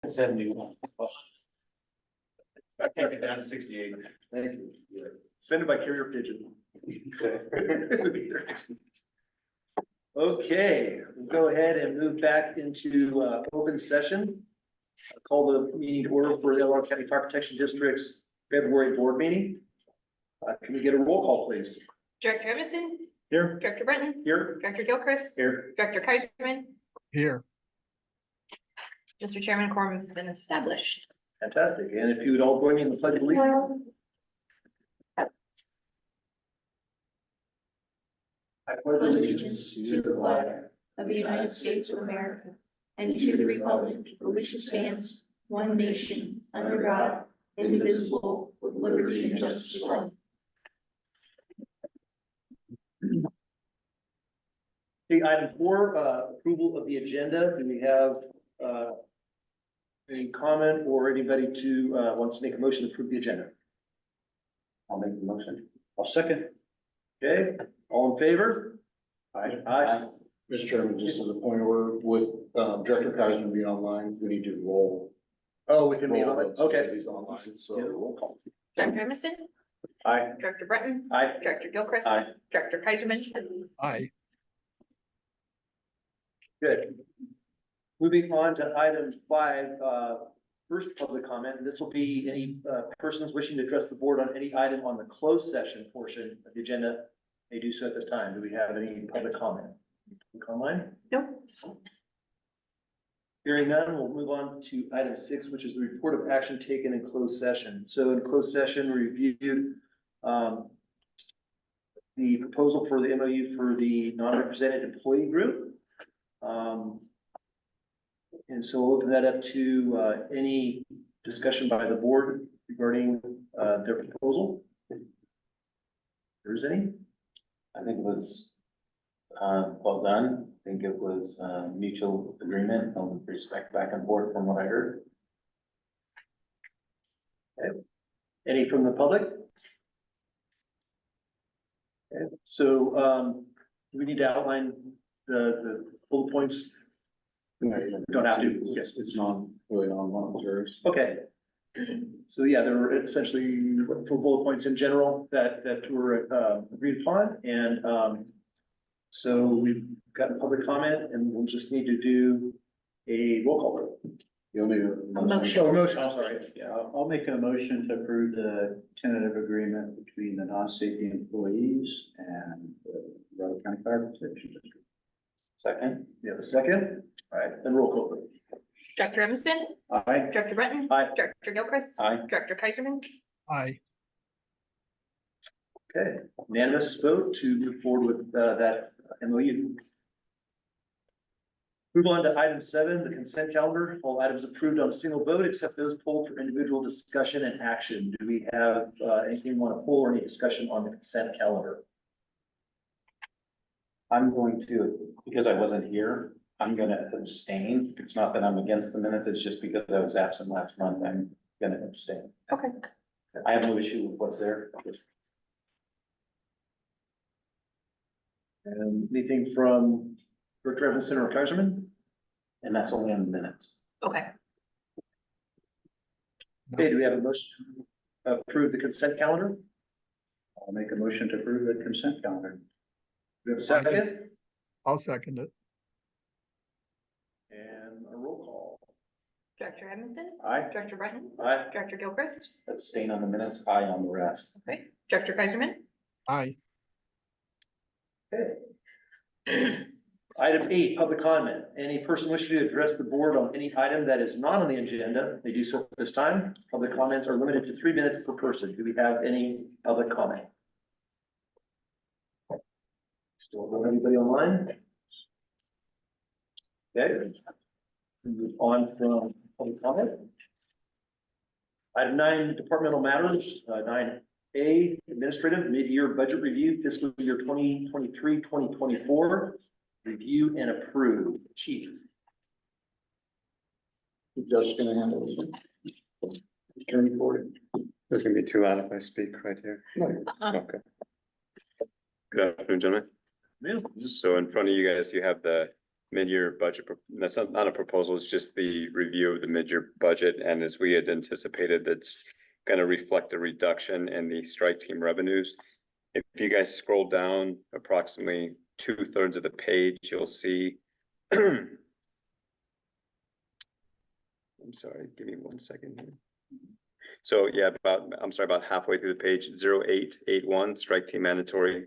71. I can't get down to 68. Thank you. Send it by carrier pigeon. Okay, we'll go ahead and move back into open session. I'll call the meeting to order for the Elmore County Fire Protection District's February board meeting. Can we get a roll call, please? Director Emerson, Here. Director Brenton, Here. Director Gilchrist, Here. Director Kaiserman. Here. Mr. Chairman, quorum has been established. Fantastic. And if you would all join me in the pledge of allegiance. I pledge Allegiance to the flag of the United States of America and to the republic for which it stands, one nation, under God, indivisible, with liberty and justice for all. Okay, item 4, approval of the agenda. Do we have any comment or anybody to wants to make a motion to approve the agenda? I'll make the motion. I'll second. Okay, all in favor? Aye. Mr. Chairman, just as a point of order, with Director Kaiser being online, we need to roll. Oh, with him being on roll it, votes okay. because he's online, Yeah, so. roll call. Director Emerson, Aye. Director Brenton, Aye. Director Gilchrist. Aye. Director Kaiserman. Aye. Good. Moving on to item 5, first public comment. This will be any persons wishing to address the board on any item on the closed session portion of the agenda may do so at this time. Do we have any public comment? Public online? No. Hearing none, we'll move on to item 6, which is the report of action taken in closed session. So in closed session, we reviewed the proposal for the MOU for the non-represented employee group. And so we'll open that up to any discussion by the board regarding their proposal. If there's any? I think it was well done. I think it was mutual agreement and respect back and forth from what I heard. Any from the public? Okay, so we need to outline the bullet points. No, you Don't have to. It's not really on one of yours. Okay. So yeah, there were essentially 4 bullet points in general that were agreed upon, and so we've got public comment, and we'll just need to do a roll call vote. You'll need A motion. Oh, motion, I'm sorry. Yeah, I'll make a motion to approve the tentative agreement between the non-safety employees and the Rutherford County Fire Protection District. Second. You have a second? All right, then roll call vote. Director Emerson, Aye. Director Brenton. Aye. Director Gilchrist. Aye. Director Kaiserman. Aye. Okay, unanimous vote to move forward with that MOU. Move on to item 7, the consent calendar. All items approved on a single vote except those pulled for individual discussion and action. Do we have anything you want to pull or any discussion on the consent calendar? I'm going to, because I wasn't here, I'm gonna abstain. It's not that I'm against the minutes, it's just because I was absent last month, I'm gonna abstain. Okay. I have no issue with what's there. Just- And anything from Director Evanson or Kaiserman? And that's only on the minutes. Okay. Okay, do we have a motion to approve the consent calendar? I'll make a motion to approve the consent calendar. We have a second I'll second it. and a roll call. Director Emerson, Aye. Director Brenton, Aye. Director Gilchrist. Abstain on the minutes, aye on the rest. Okay. Director Kaiserman. Aye. Okay. Item 8, public comment. Any person wishing to address the board on any item that is not on the agenda, they do so at this time. Public comments are limited to 3 minutes per person. Do we have any public comment? Still don't have anybody online? Okay. Move on from public comment. Item 9, departmental matters, 9A, administrative mid-year budget review, fiscal year 2023-2024. Review and approve. Chief. Just gonna handle this one. Attorney Ford. This is gonna be too loud if I speak right here. No, Okay. Good afternoon, gentlemen. Yeah. So in front of you guys, you have the mid-year budget, that's not a proposal, it's just the review of the mid-year budget. And as we had anticipated, that's gonna reflect a reduction in the strike team revenues. If you guys scroll down approximately 2/3 of the page, you'll see. I'm sorry, give me 1 second here. So yeah, about halfway through the page, 0881, strike team mandatory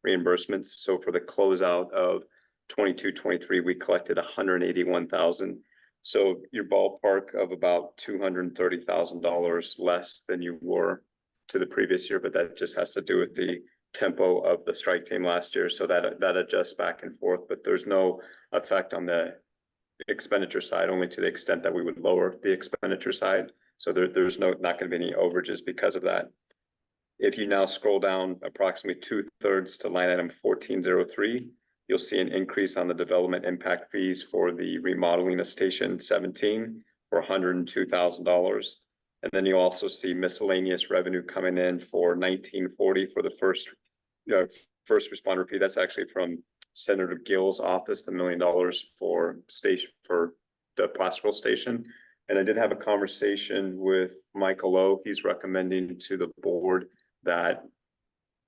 reimbursements. So for the closeout of 22-23, we collected 181,000. So your ballpark of about $230,000 less than you were to the previous year, but that just has to do with the tempo of the strike team last year. So that adjusts back and forth, but there's no effect on the expenditure side, only to the extent that we would lower the expenditure side. So there's not gonna be any overages because of that. If you now scroll down approximately 2/3 to line item 1403, you'll see an increase on the development impact fees for the remodeling of Station 17 for $102,000. And then you also see miscellaneous revenue coming in for 1940 for the first responder fee. That's actually from Senator Gill's office, the $1 million for the Placerville station. And I did have a conversation with Michael O. He's recommending to the board that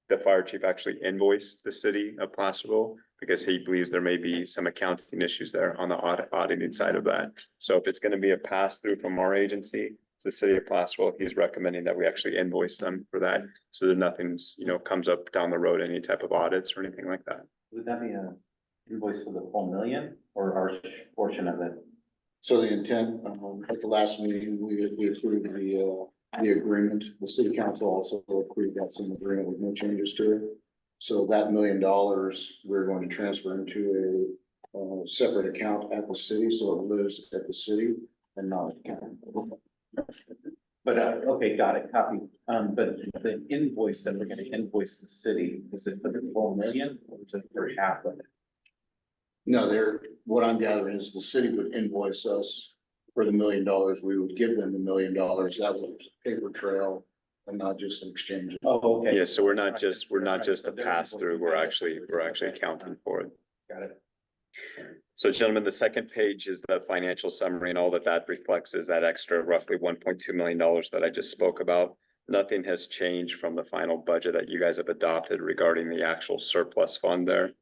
the fire chief actually invoice the city of Placerville because he believes there may be some accounting issues there on the auditing side of that. So if it's going to be a pass through from our agency to the city of Placerville, he's recommending that we actually invoice them for that. So that nothing's, comes up down the road, any type of audits or anything like that. Would that be a invoice for the full million or our portion of it? So the intent, at the last meeting, we approved the agreement. The city council also approved that same agreement with no changes to it. So that $1 million, we're going to transfer into a separate account at the city, so it lives at the city and not at the county. But, okay, got it, copy. But the invoice that we're gonna invoice the city, is it for the full million or is it for half of it? No, what I'm gathering is the city would invoice us for the $1 million. We would give them the $1 million. That was a paper trail and not just an exchange. Oh, okay. Yeah, so we're not just a pass through, we're actually accounting for it. Got it. So gentlemen, the second page is the financial summary, and all that reflects is that extra roughly $1.2 million that I just spoke about. Nothing has changed from the final budget that you guys have adopted regarding the actual surplus fund there.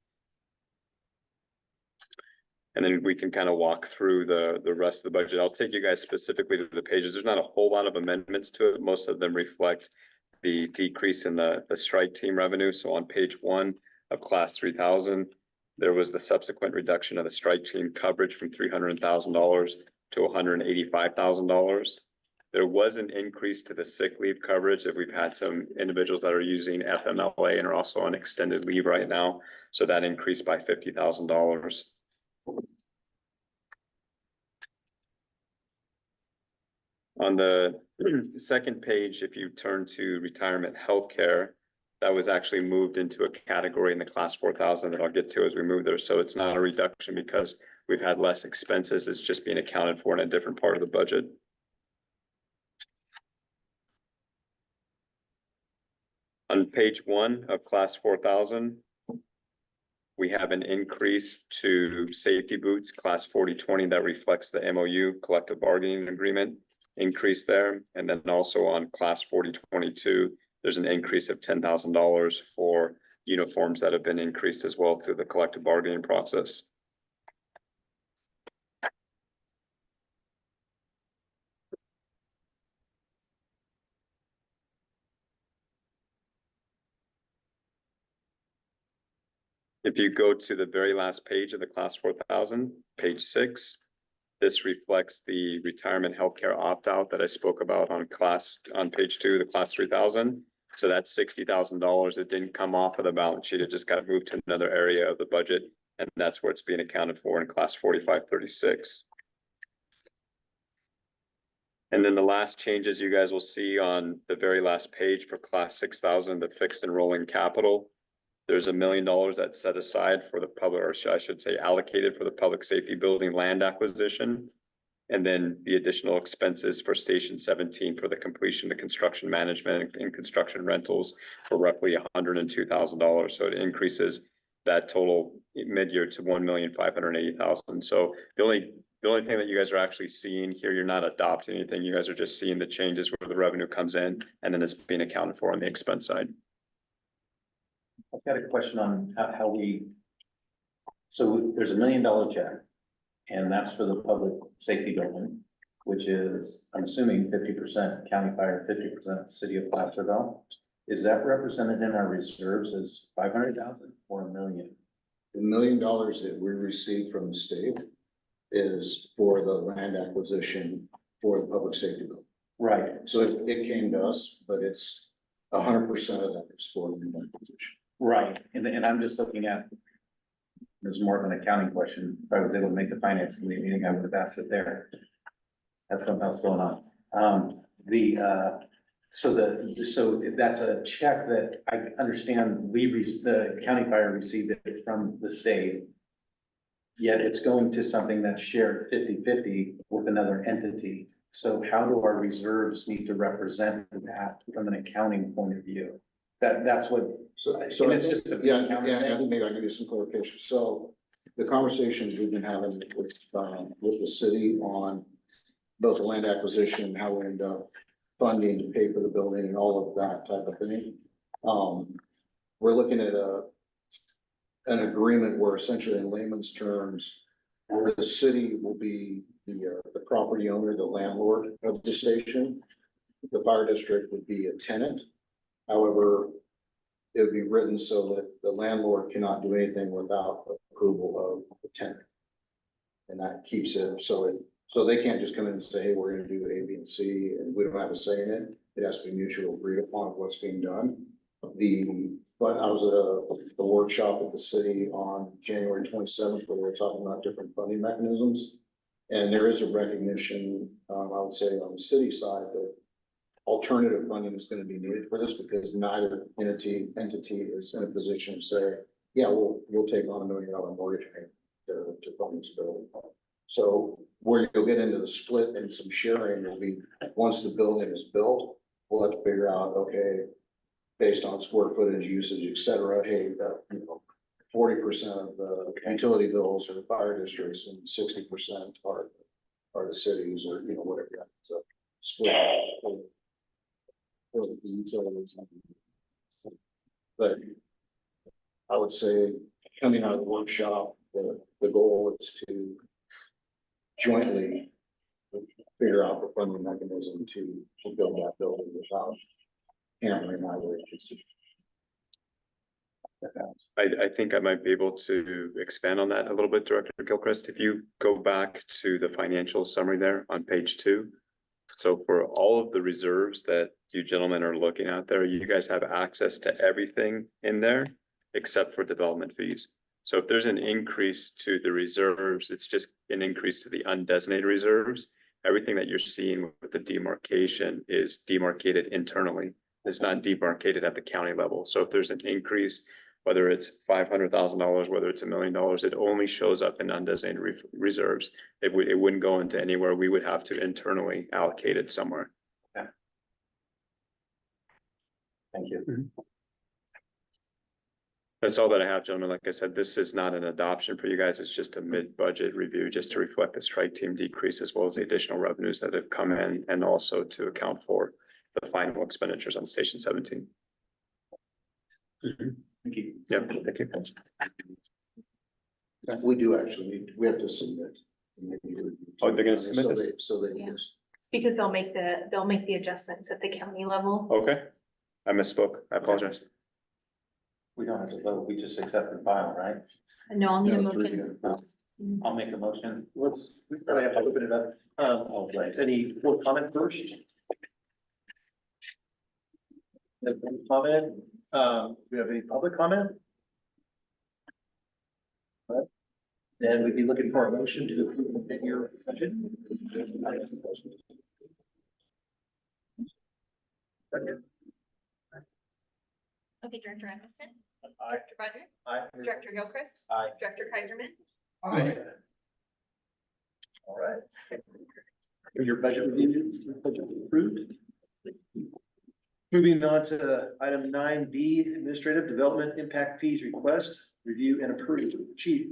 And then we can kind of walk through the rest of the budget. I'll take you guys specifically to the pages. There's not a whole lot of amendments to it. Most of them reflect the decrease in the strike team revenue. So on page 1 of class 3000, there was the subsequent reduction of the strike team coverage from $300,000 to $185,000. There was an increase to the sick leave coverage if we've had some individuals that are using FMLA and are also on extended leave right now. So that increased by $50,000. On the second page, if you turn to retirement healthcare, that was actually moved into a category in the class 4000 that I'll get to as we move there. So it's not a reduction because we've had less expenses. It's just being accounted for in a different part of the budget. On page 1 of class 4000, we have an increase to safety boots, class 4020, that reflects the MOU, collective bargaining agreement increase there. And then also on class 4022, there's an increase of $10,000 for uniforms that have been increased as well through the collective bargaining process. If you go to the very last page of the class 4000, page 6, this reflects the retirement healthcare opt-out that I spoke about on page 2, the class 3000. So that's $60,000. It didn't come off of the balance sheet. It just got moved to another area of the budget. And that's where it's being accounted for in class 4536. And then the last changes you guys will see on the very last page for class 6000, the fixed and rolling capital. There's $1 million that's set aside for the public, or I should say allocated for the public safety building land acquisition. And then the additional expenses for Station 17 for the completion, the construction management and construction rentals for roughly $102,000. So it increases that total mid-year to 1,580,000. So the only thing that you guys are actually seeing here, you're not adopting anything. You guys are just seeing the changes where the revenue comes in and then it's being accounted for on the expense side. I've got a question on how we. So there's $1 million check, and that's for the public safety building, which is, I'm assuming 50% county fire, 50% city of Placerville. Is that represented in our reserves as 500,000 or $1 million? The $1 million that we received from the state is for the land acquisition for the public safety bill. Right, So it came to us, but it's 100% of that is for the land acquisition. right, and I'm just looking at. There's more of an accounting question. If I was able to make the finance committee meeting, I would have asked it there. That's something else going on. So that's a check that I understand the county fire received it from the state. Yet it's going to something that's shared 50-50 with another entity. So how do our reserves need to represent that from an accounting point of view? That's what. So And it's just a. yeah, I think maybe I can give you some clarification. So the conversations we've been having with the city on both the land acquisition, how we end up funding to pay for the building and all of that type of thing. We're looking at an agreement where essentially in layman's terms, where the city will be the property owner, the landlord of the station. The fire district would be a tenant. However, it would be written so that the landlord cannot do anything without approval of the tenant. And that keeps it, so they can't just come in and say, hey, we're gonna do A, B, and C, and we don't have a say in it. It has to be mutually agreed upon what's being done. But I was at a workshop at the city on January 27th, where we were talking about different funding mechanisms. And there is a recognition, I would say on the city side, that alternative funding is gonna be needed for this because neither entity is in a position to say, yeah, we'll take on $1 million mortgage payment to fund this building. So where you'll get into the split and some sharing will be, once the building is built, we'll have to figure out, okay, based on square footage, usage, et cetera, hey, 40% of the utility bills are the fire districts and 60% are the cities or, whatever. So split. For the utilities. But I would say, coming out of the workshop, the goal is to jointly figure out the funding mechanism to build that building without hammering either agency. I think I might be able to expand on that a little bit, Director Gilchrist. If you go back to the financial summary there on page 2. So for all of the reserves that you gentlemen are looking at there, you guys have access to everything in there except for development fees. So if there's an increase to the reserves, it's just an increase to the undesignated reserves. Everything that you're seeing with the demarcation is demarcated internally. It's not demarcated at the county level. So if there's an increase, whether it's $500,000, whether it's $1 million, it only shows up in undesignated reserves. It wouldn't go into anywhere. We would have to internally allocate it somewhere. Thank you. That's all that I have, gentlemen. Like I said, this is not an adoption for you guys. It's just a mid-budget review, just to reflect the strike team decrease as well as the additional revenues that have come in and also to account for the final expenditures on Station 17. Thank you. Yeah, thank you. We do actually we have to submit. Oh, they're gonna submit this? So they Yeah. just. Because they'll make the adjustments at the county level. Okay, I misspoke. I apologize. We don't have to vote, we just accept and file, right? No, I'll need a No, motion. I'll make a motion. We probably have to open it up. Oh, right. Any more comment first? Comment? Do we have any public comment? Then we'd be looking for a motion to approve the mid-year budget. Okay, Director Anderson. Aye. Director Butler. Aye. Director Gilchrist. Aye. Director Kaiserman. Aye. All right. Your budget review, budget approved. Moving on to item 9B, administrative development impact fees request. review and approve. Chief?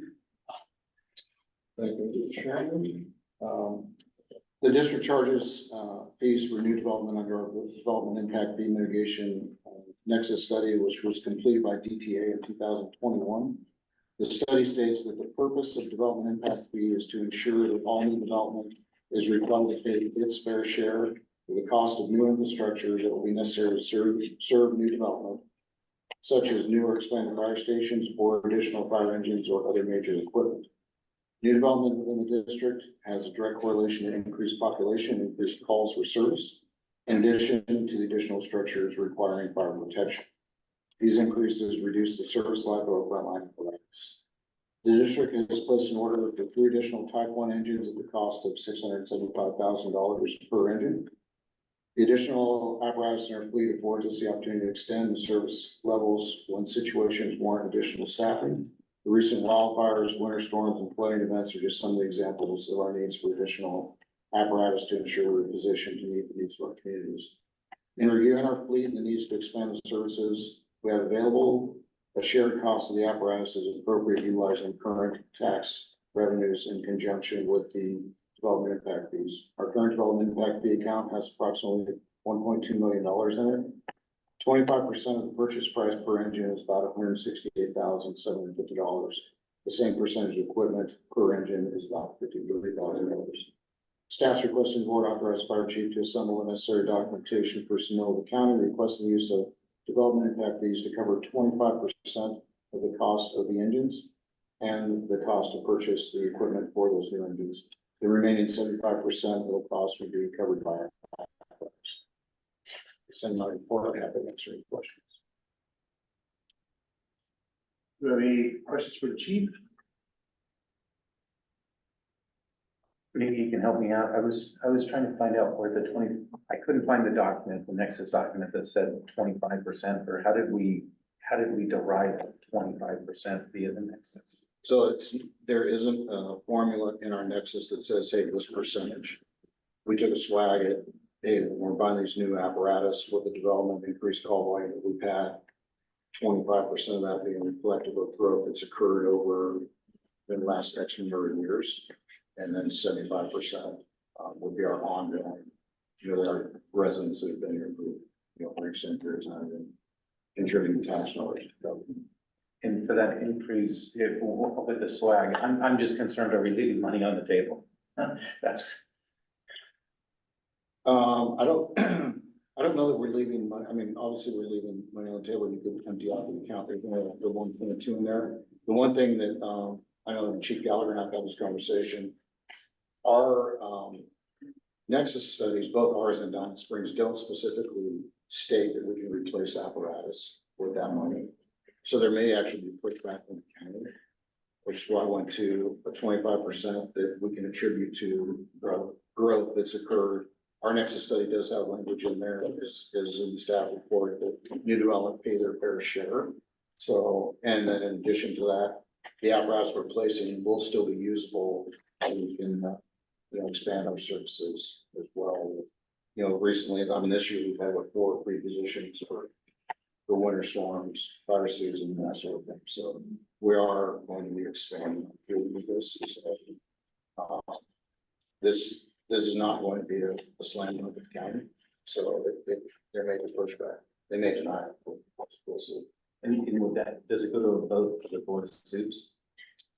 Thank you, Mr. Chairman. The district charges, fees for new development under our development impact fee mitigation nexus study, which was completed by DTA in 2021. The study states that the purpose of development impact fee is to ensure that all new development is required to pay its fair share for the cost of new infrastructure that will be necessary to serve new development, such as new or expanded fire stations or additional fire engines or other major equipment. New development within the district has a direct correlation to increased population, increased calls for service, in addition to the additional structures requiring fire protection. These increases reduce the service life of our frontline apparatus. The district has placed an order for 3 additional Type 1 engines at the cost of $675,000 per engine. The additional apparatus in our fleet affords us the opportunity to extend the service levels when situations warrant additional staffing. The recent wildfires, winter storms, and flooding events are just some of the examples of our needs for additional apparatus to ensure we're positioned to meet the needs of our communities. In reviewing our fleet and the needs to expand the services we have available, a shared cost of the apparatus is appropriate, utilizing current tax revenues in conjunction with the development impact fees. Our current development impact fee account has approximately $1.2 million in it. 25% of the purchase price per engine is about $168,750. The same percentage of equipment per engine is about $53,000. Staff's requesting the board authorize fire chief to assemble the necessary documentation for Sonoma County, requesting the use of development impact fees to cover 25% of the cost of the engines and the cost to purchase the equipment for those new engines. The remaining 75% of the cost would be covered by our send my report. I have to answer any questions. Do you have any questions for the chief? Maybe you can help me out. I was trying to find out where I couldn't find the document, the Nexus document that said 25%, or how did we derive 25% via the Nexus? So there isn't a formula in our Nexus that says, hey, this percentage. We took a swag at, hey, when we're buying these new apparatus with the development increased call volume that we've had, 25% of that being reflective of growth that's occurred over the last X number of years. And then 75% would be our ongoing, our residents that have been here for, for extended periods of time and contributing tax dollars to government. And for that increase, with the swag, I'm just concerned, are we leaving money on the table? That's. I don't know that we're leaving money. I mean, obviously we're leaving money on the table. You could empty out the account. There's only the 1.2 in there. The one thing that, I know Chief Gallagher and I've had this conversation. Our, Nexus studies, both ours and Diamond Springs, don't specifically state that we can replace apparatus with that money. So there may actually be pushback from the county, which is why I went to a 25% that we can attribute to growth that's occurred. Our Nexus study does have language in there, is in the staff report, that new development pay their fair share. So, and then in addition to that, the apparatus we're placing will still be usable, and we can, expand our services as well. Recently, this year we've had 4 pre-positions for winter storms, fire season, and that sort of thing. So we are going to be expanding with this. This is not going to be a slam dunk of the county. So there may be pushback. They may deny it. We'll see. And with that, does it go to a vote for the board of soups?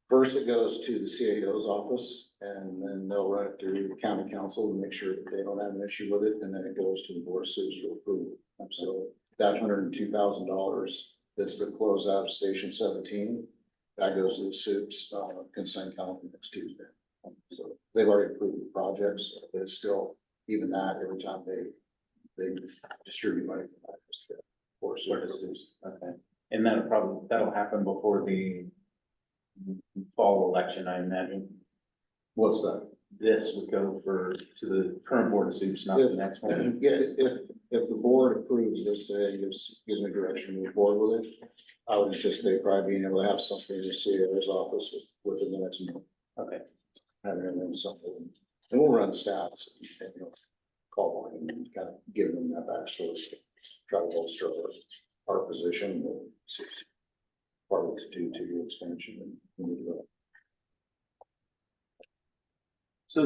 First, it goes to the CAO's office, and then they'll run it through the county council to make sure that they don't have an issue with it, and then it goes to the board of soups for approval. So that $102,000, that's the closeout of Station 17, that goes to the soups consent calendar next Tuesday. So they've already approved the projects, but it's still, even that, every time they distribute money from that, just to for services. Okay. And that'll happen before the fall election, I imagine. What's that? This would go to the current board of soups, not the next one. Yeah, if the board approves this today, gives me direction to move forward with it, I would anticipate probably being able to have something in the CAO's office within the next month. Okay. Having them something, and we'll run stats and call volume and kind of give them that backstory, try to bolster our position. partly due to your expansion and new development. So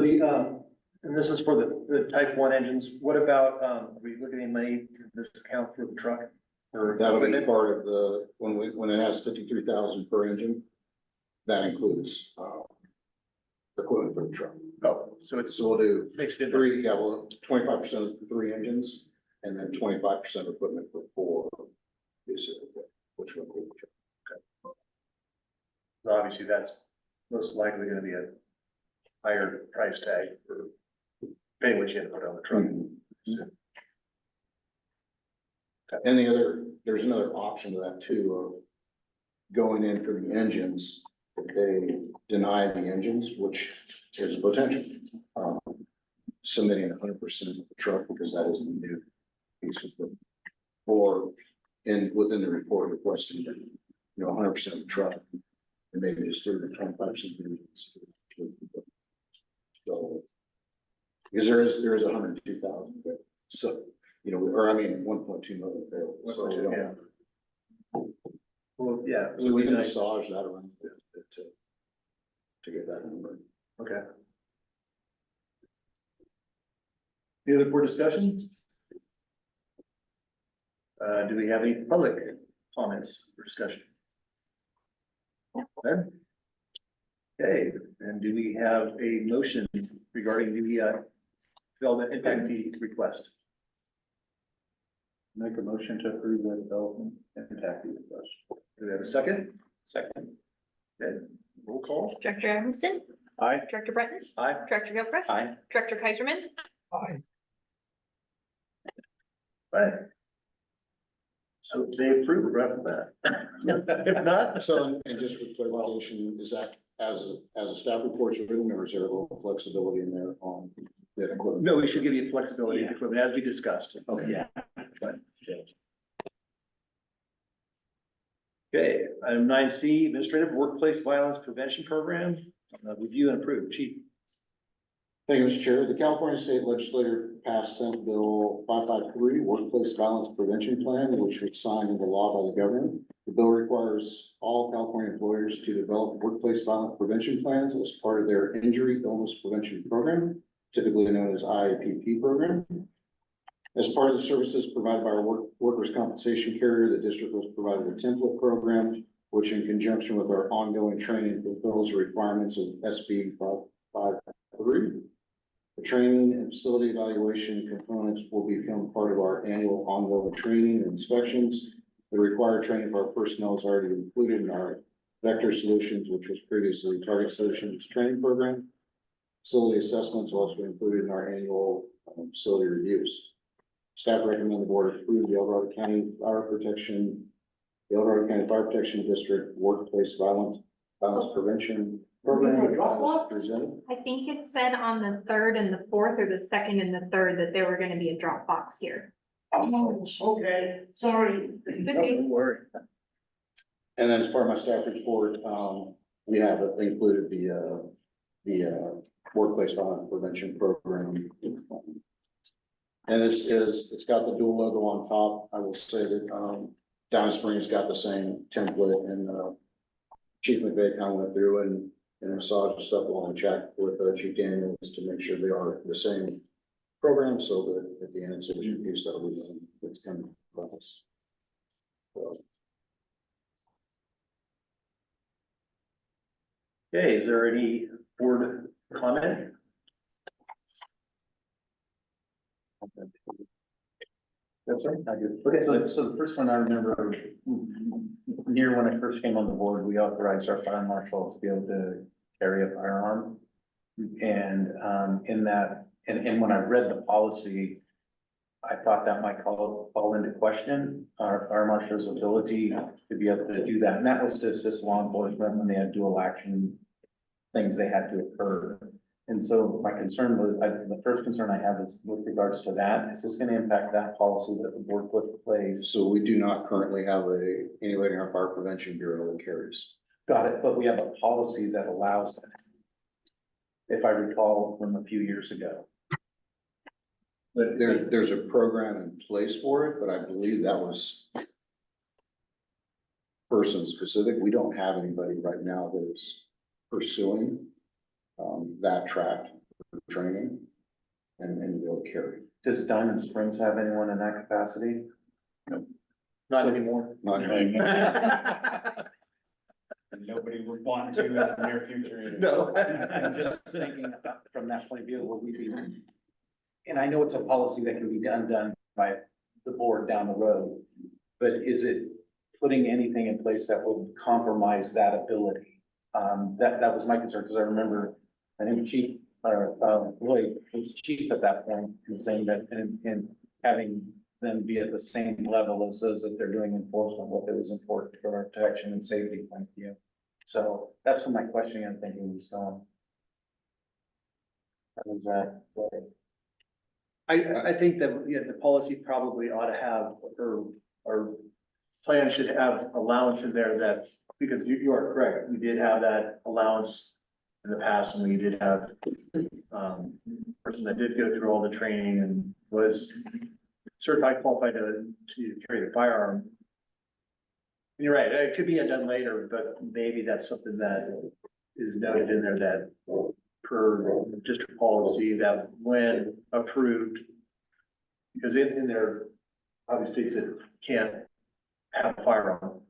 and this is for the type one engines, what about, are we looking at money in this account for the truck? Or That'll be equipment? part of the, when it has 53,000 per engine, that includes, equipment for the truck. Oh, so it's So we'll do mixed in. three, yeah, well, 25% of the three engines, and then 25% equipment for four, basically, which will include the truck. So obviously, that's most likely gonna be a higher price tag for paying what you had to put on the truck. And there's another option to that too, of going in for the engines, if they deny the engines, which is a potential. Submitting 100% of the truck, because that is a new piece of equipment. Or within the report requesting, 100% of the truck, and maybe just 25% of the engines. So, because there is 102,000, so, or I mean, 1.2 million available. So we don't- Yeah. Well, yeah. it So would we be can nice. massage that around to get that number. Okay. Any other board discussion? Do we have any public comments or discussion? None? Okay, and do we have a motion regarding the development impact fee request? Make a motion to approve the development impact fee request. Do we have a second? Second. Okay, roll call. Director Evanston, Aye. Director Brennan, Aye. Director Gilchrist. Aye. Director Kaiserman, Aye. Right. So they approve right off the bat. If not, So, and just for clarification, is that as a staff report written, or is there a little flexibility in there on that equipment? no, we should give you flexibility of equipment as we discussed. Okay. Yeah. Okay, item 9C, Administrative Workplace Violence Prevention Program, review and approve. Chief. Thank you, Mr. Chair. The California State Legislature passed Senate Bill 553, Workplace Violence Prevention Plan, which was signed into law by the governor. The bill requires all California employers to develop workplace violence prevention plans as part of their injury illness prevention program, typically known as IAPP program. As part of the services provided by our workers' compensation carrier, the district was provided a template program, which in conjunction with our ongoing training fulfills the requirements of SB 553. The training and facility evaluation components will become part of our annual ongoing training and inspections. The required training for our personnel is already included in our Vector Solutions, which was previously Target Solutions training program. Facility assessments will also be included in our annual facility reviews. Staff recommend the board approve the El Dorado County Fire Protection District Workplace Violence Prevention Program as presented. I think it said on the third and the fourth, or the second and the third, that there were gonna be a drop box here. Oh, okay, sorry. Okay. Don't worry. And then as part of my staff report, we have included the workplace violence prevention program. And it's got the dual logo on top. I will say that, Downey Springs got the same template, and, Chief McVeigh kind of went through and massaged stuff along the check with, Chief Daniels to make sure they are the same program, so that at the end, it's a piece that will be, it's kind of process. So, Okay, is there any board comment? That's right. Okay, so the first one I remember, near when I first came on the board, we authorized our fire marshal to be able to carry a firearm. And in that, and when I read the policy, I thought that might fall into question our fire marshal's ability to be able to do that. And that was to assist law enforcement when they had dual action things they had to occur. And so my concern was, the first concern I have is with regards to that. Is this going to impact that policy that the board put in place? So we do not currently have anybody in our fire prevention bureau that carries. Got it, but we have a policy that allows that. If I recall from a few years ago. But There's a program in place for it, but I believe that was person specific. We don't have anybody right now that is pursuing that track for training and will carry. Does Diamond Springs have anyone in that capacity? Not anymore. Not Nobody would want to in the near future either. No. I'm just thinking about from that point of view, will we be? And I know it's a policy that can be done by the board down the road, but is it putting anything in place that will compromise that ability? That was my concern, because I remember, I think Chief, Lloyd was chief at that point, and saying that, and having them be at the same level as those that they're doing enforcement, what it was important for our protection and safety point of view. So that's what my question I'm thinking was going. That was that, I think that, yeah, the policy probably ought to have, or plan should have allowance in there that, because you are correct, we did have that allowance in the past, and we did have, person that did go through all the training and was certified, qualified to carry the firearm. And you're right, it could be done later, but maybe that's something that is noted in there that per district policy, that when approved, because in there obviously states that can't have a firearm.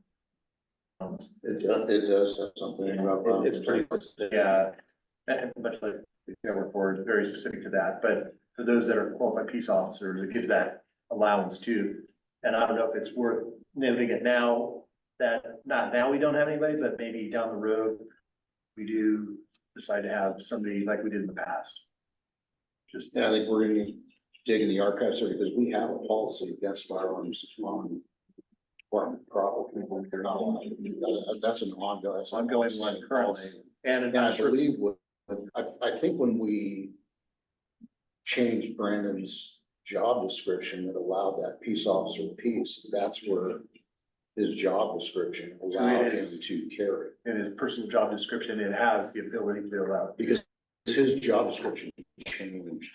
It does have something about. it's pretty. Yeah, and much like the work board, is very specific to that, but for those that are qualified peace officers, it gives that allowance too. And I don't know if it's worth noting it now, that not now we don't have anybody, but maybe down the road, we do decide to have somebody like we did in the past. Just, Yeah, I think we're gonna dig in the archives here because we have a policy against firearms on department property. They're not allowed to do that. That's an ongoing. that's an ongoing ongoing one currently, policy. and And I I'm sure it's- believe I think when we changed Brandon's job description that allowed that peace officer piece, that's where his job description allowed him is. to carry. in his personal job description, it has the ability to allow. Because his job description changed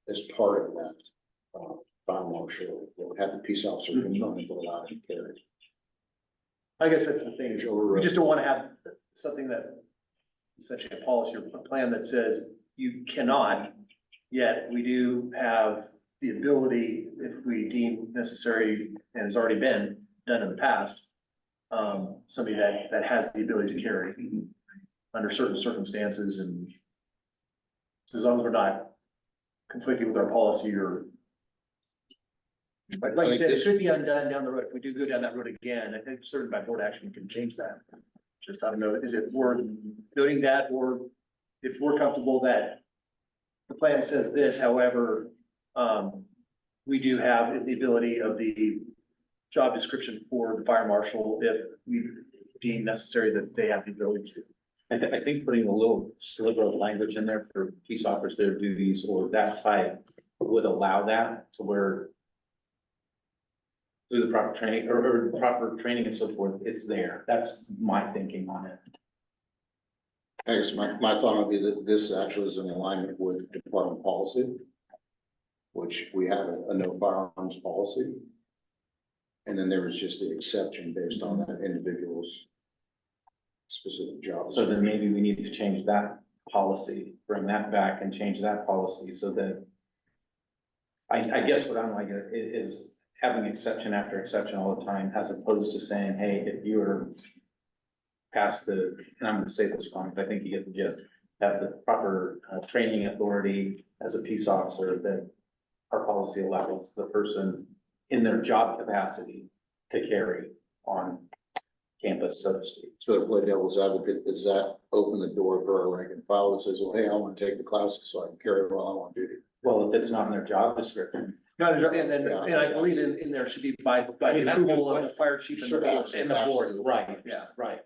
as part of that, fire marshal, had the peace officer component that allowed him to carry. I guess that's the thing, we just don't want to have something that essentially a policy or a plan that says you cannot, yet we do have the ability, if we deem necessary, and has already been done in the past, somebody that has the ability to carry under certain circumstances, and as long as we're not conflicting with our policy or like you said, it could be undone down the road. If we do go down that road again, I think certain by board action can change that. Just, I don't know, is it worth doing that, or if we're comfortable that the plan says this, however, we do have the ability of the job description for the fire marshal if we deem necessary that they have the ability to. I think putting a little sliver of language in there for peace officers, their duties or that type would allow that to where through the proper training or proper training and so forth, it's there. That's my thinking on it. I guess my thought would be that this actually is in alignment with department policy, which we have a no firearms policy. And then there was just the exception based on that individual's specific job. So then maybe we need to change that policy, bring that back and change that policy so that I guess what I'm like is having exception after exception all the time, as opposed to saying, hey, if you're past the, and I'm gonna say this wrong, but I think you get the gist, have the proper training authority as a peace officer, that our policy allows the person in their job capacity to carry on campus, so to speak. So to play devil's advocate, does that open the door for a rank and file that says, well, hey, I want to take the classes so I can carry while I'm on duty? Well, if it's not in their job description. No, and I believe in there should be by I mean, the that's a good approval of the point. fire chief and the Sure, board. In the board, Absolutely. right, Yeah. right.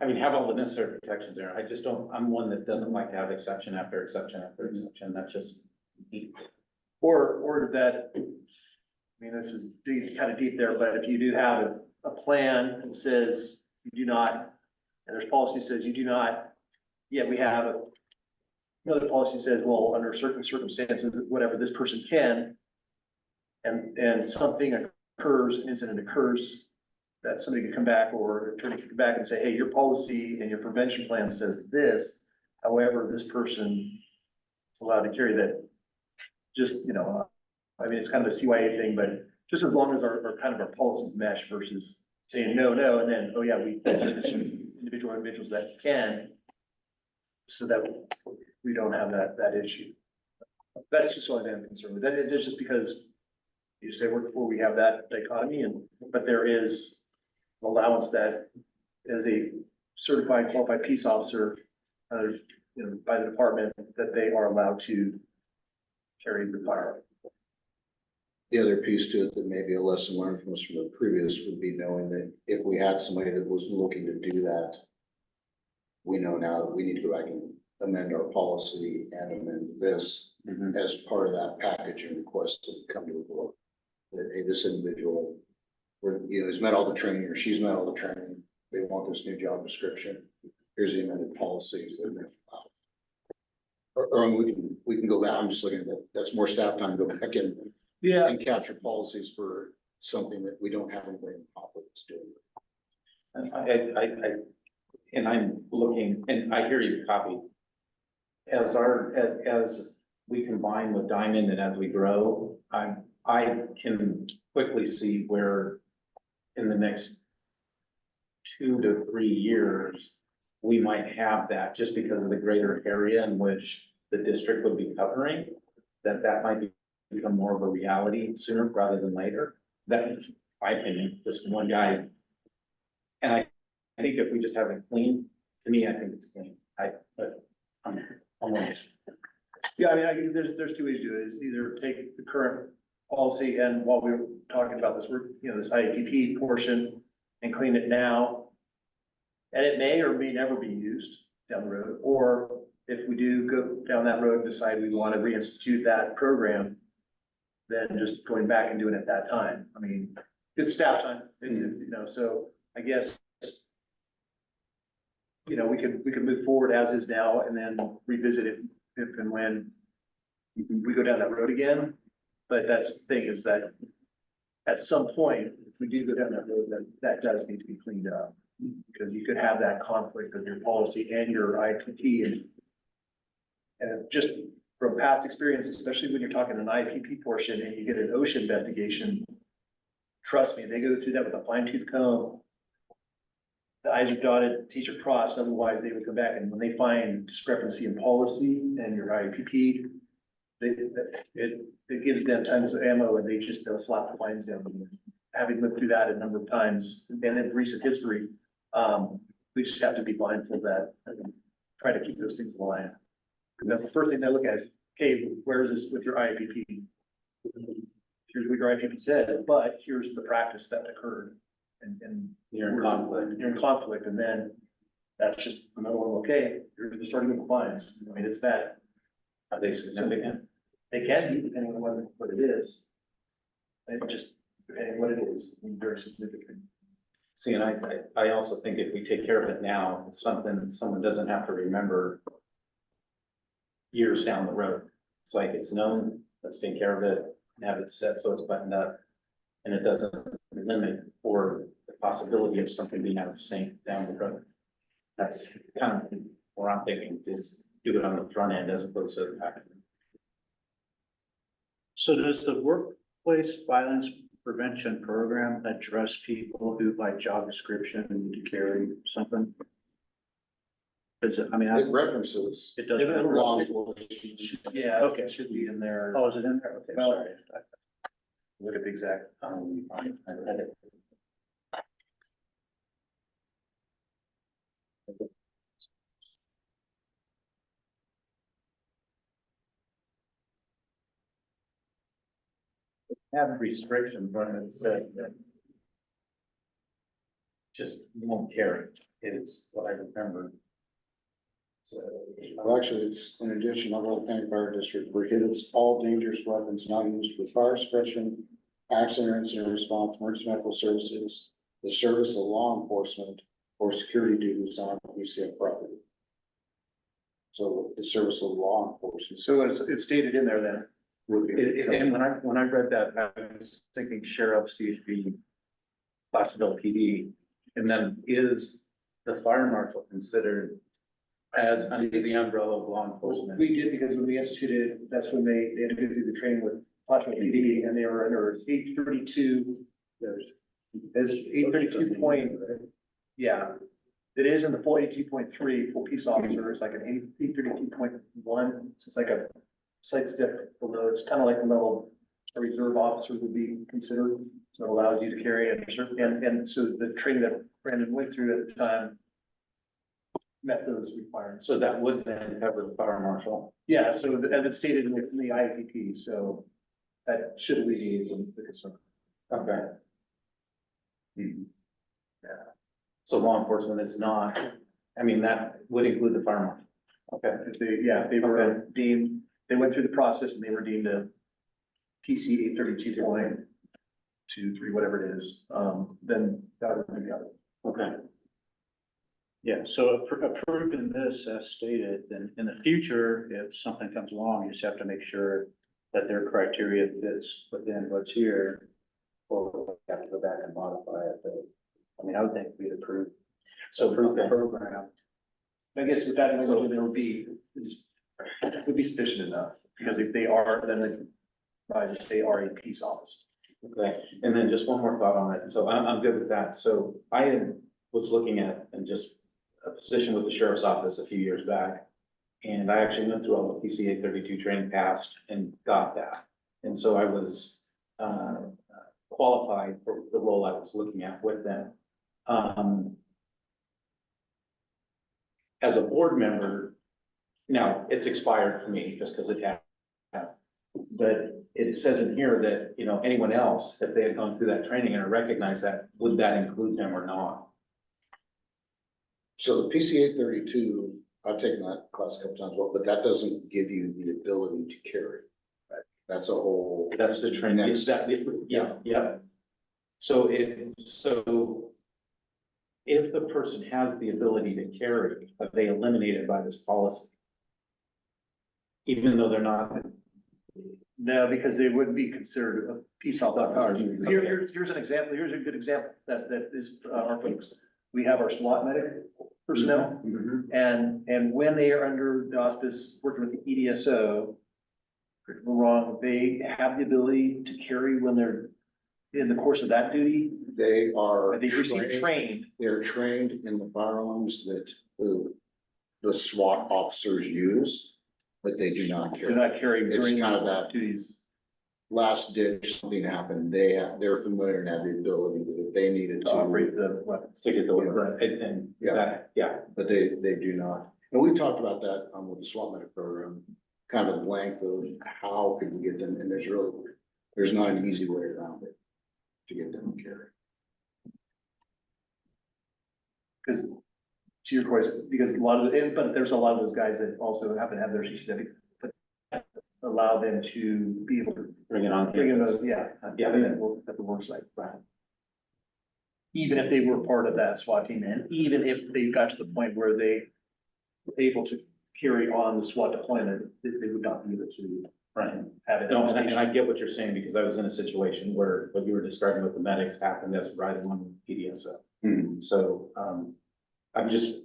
I mean, have all the necessary protections there. I just don't, I'm one that doesn't like to have exception after exception after exception. That's just. Or that, I mean, this is kind of deep there, but if you do have a plan that says you do not, and there's policy says you do not, yet we have another policy says, well, under certain circumstances, whatever this person can, and something occurs, an incident occurs, that somebody could come back or attorney could come back and say, hey, your policy and your prevention plan says this. However, this person is allowed to carry that. Just, you know, I mean, it's kind of a CYA thing, but just as long as our kind of our policies mesh versus saying no, and then, oh yeah, we individuals that can. So that we don't have that issue. That's just all I'm concerned with. That it's just because you say we're before we have that dichotomy but there is allowance that as a certified qualified peace officer, you know, by the department, that they are allowed to carry the firearm. The other piece to it that maybe a lesson learned from us from the previous would be knowing that if we had somebody that was looking to do that, we know now that we need to go back and amend our policy and amend this as part of that package and request to come to the board. That, hey, this individual, you know, has met all the training or she's met all the training. They want this new job description. Here's the amended policies that they allow. Or we can go back. I'm just looking at that. That's more staff time to go back and capture policies for something that we don't have anybody in the office that's doing. And I'm looking, and I hear you copy. As we combine with Diamond and as we grow, I can quickly see where in the next 2 to 3 years, we might have that just because of the greater area in which the district would be covering, that might become more of a reality sooner rather than later. That's my opinion, just one guy. And I think if we just have it clean, to me, I think it's clean. But I'm almost. Yeah, I mean, there's two ways to do it, is either take the current policy and while we were talking about this, this IAPP portion and clean it now. And it may or may never be used down the road, or if we do go down that road and decide we want to reinstitute that program, then just going back and doing it at that time. I mean, it's staff time, it's, you know, so I guess, you know, we could move forward as is now and then revisit it if and when we go down that road again. But that's the thing is that at some point, if we do go down that road, that does need to be cleaned up. Because you could have that conflict of your policy and your IPP and just from past experience, especially when you're talking an IPP portion and you get an OSHA investigation, trust me, they go through that with a fine tooth comb. The I's are dotted, T's are crossed, otherwise they would come back and when they find discrepancy in policy and your IPP, it gives them tons of ammo and they'll slap the lines down. Having lived through that a number of times and in recent history, we just have to be mindful that try to keep those things aligned. Because that's the first thing they look at is, okay, where is this with your IPP? Here's what your IPP said, but here's the practice that occurred. And You're in conflict. You're in conflict, and then that's just another one, okay, here's the starting with fines. I mean, it's that. Are they significant? They can be depending on what it is. And just depending on what it is, very significant. See, and I also think if we take care of it now, it's something someone doesn't have to remember years down the road. It's like it's known, let's take care of it and have it set so it's buttoned up. And it doesn't limit or the possibility of something being out of sync down the road. That's kind of where I'm thinking is do it on the front end as opposed to the back end. So does the workplace violence prevention program address people who by job description need to carry something? Is it, I mean, It references it does. law enforcement. Yeah, Okay. it should be in there. Oh, is it in there? Okay, Well- sorry. Look at the exact. I read it. Have restrictions on it said that just won't carry is what I remember. So. Well, actually, it's in addition, Alcoa County Fire District prohibits all dangerous weapons not used for fire suppression, accident or incident response, emergency medical services, the service of law enforcement, or security duties on UCF property. So the service of law enforcement So it's stated in there then. would be. And when I read that, I was thinking sheriff, CHP, Placerville PD? And then is the fire marshal considered as under the umbrella of law enforcement? We did, because when we instituted, that's when they had to go through the training with Placerville PD, and they were under 832. There's 832 point, yeah. It is in the full 82.3 for peace officer, it's like an 832.1, so it's like a slight step below, it's kind of like the level a reserve officer would be considered. So it allows you to carry a certain, and so the training that Brandon went through at the time met those requirements. So that would then cover the fire marshal. Yeah, so as it's stated in the IPP, so that should alleviate the concern. Okay. Yeah. So law enforcement is not, I mean, that would include the fire marshal. Okay. If they were deemed, they went through the process and they were deemed a PC 832.23, whatever it is, then that would be covered. Okay. Yeah, so approving this as stated, then in the future, if something comes along, you just have to make sure that their criteria fits within what's here. Or we have to go back and modify it, but, I mean, I would think we'd approve. So approve the program. I guess with that language, there would be sufficient enough, because if they are, then they are a peace officer. Okay, and then just one more thought on it, so I'm good with that, so was looking at, and just a position with the sheriff's office a few years back. And I actually went through all the PC 832 training, passed and got that, and so I was, qualified for the role I was looking at with them. As a board member, now it's expired for me just because it has. But it says in here that, you know, anyone else, if they had gone through that training and recognize that, would that include them or not? So the PC 832, I've taken that class a couple times, but that doesn't give you the ability to carry. Right. That's a whole. That's the training, Next. yeah. So if the person has the ability to carry, are they eliminated by this policy? Even though they're not. No, because they wouldn't be considered a peace officer. Okay. Here's an example, here's a good example that is our folks. We have our SWAT medic personnel, and when they are under the auspice working with the EDSO, correct me if I'm wrong, they have the ability to carry when they're in the course of that duty. They are. They receive trained. They're trained in the firearms that the SWAT officers use, but they do not Do carry. not carry It's during kind of that duties. last ditch, something happened, they're familiar and have the ability that if they needed To operate to, the weapons. To get the word, and Yeah. that, yeah, but they do not. And we talked about that with the SWAT medic program, kind of length of how could we get them, and there's not an easy way around it to get them to carry. Because to your question, because a lot of, but there's a lot of those guys that also happen to have their CCW, but allow them to be able to bring it on. bring in campus. those, yeah, Yeah. at the work site. Right. Even if they were part of that SWAT team, and even if they got to the point where they were able to carry on the SWAT deployment, they would not be able to Right. have it. No, and I get what you're saying, because I was in a situation where what you were describing with the medics happened as right along PDSO. So, I'm just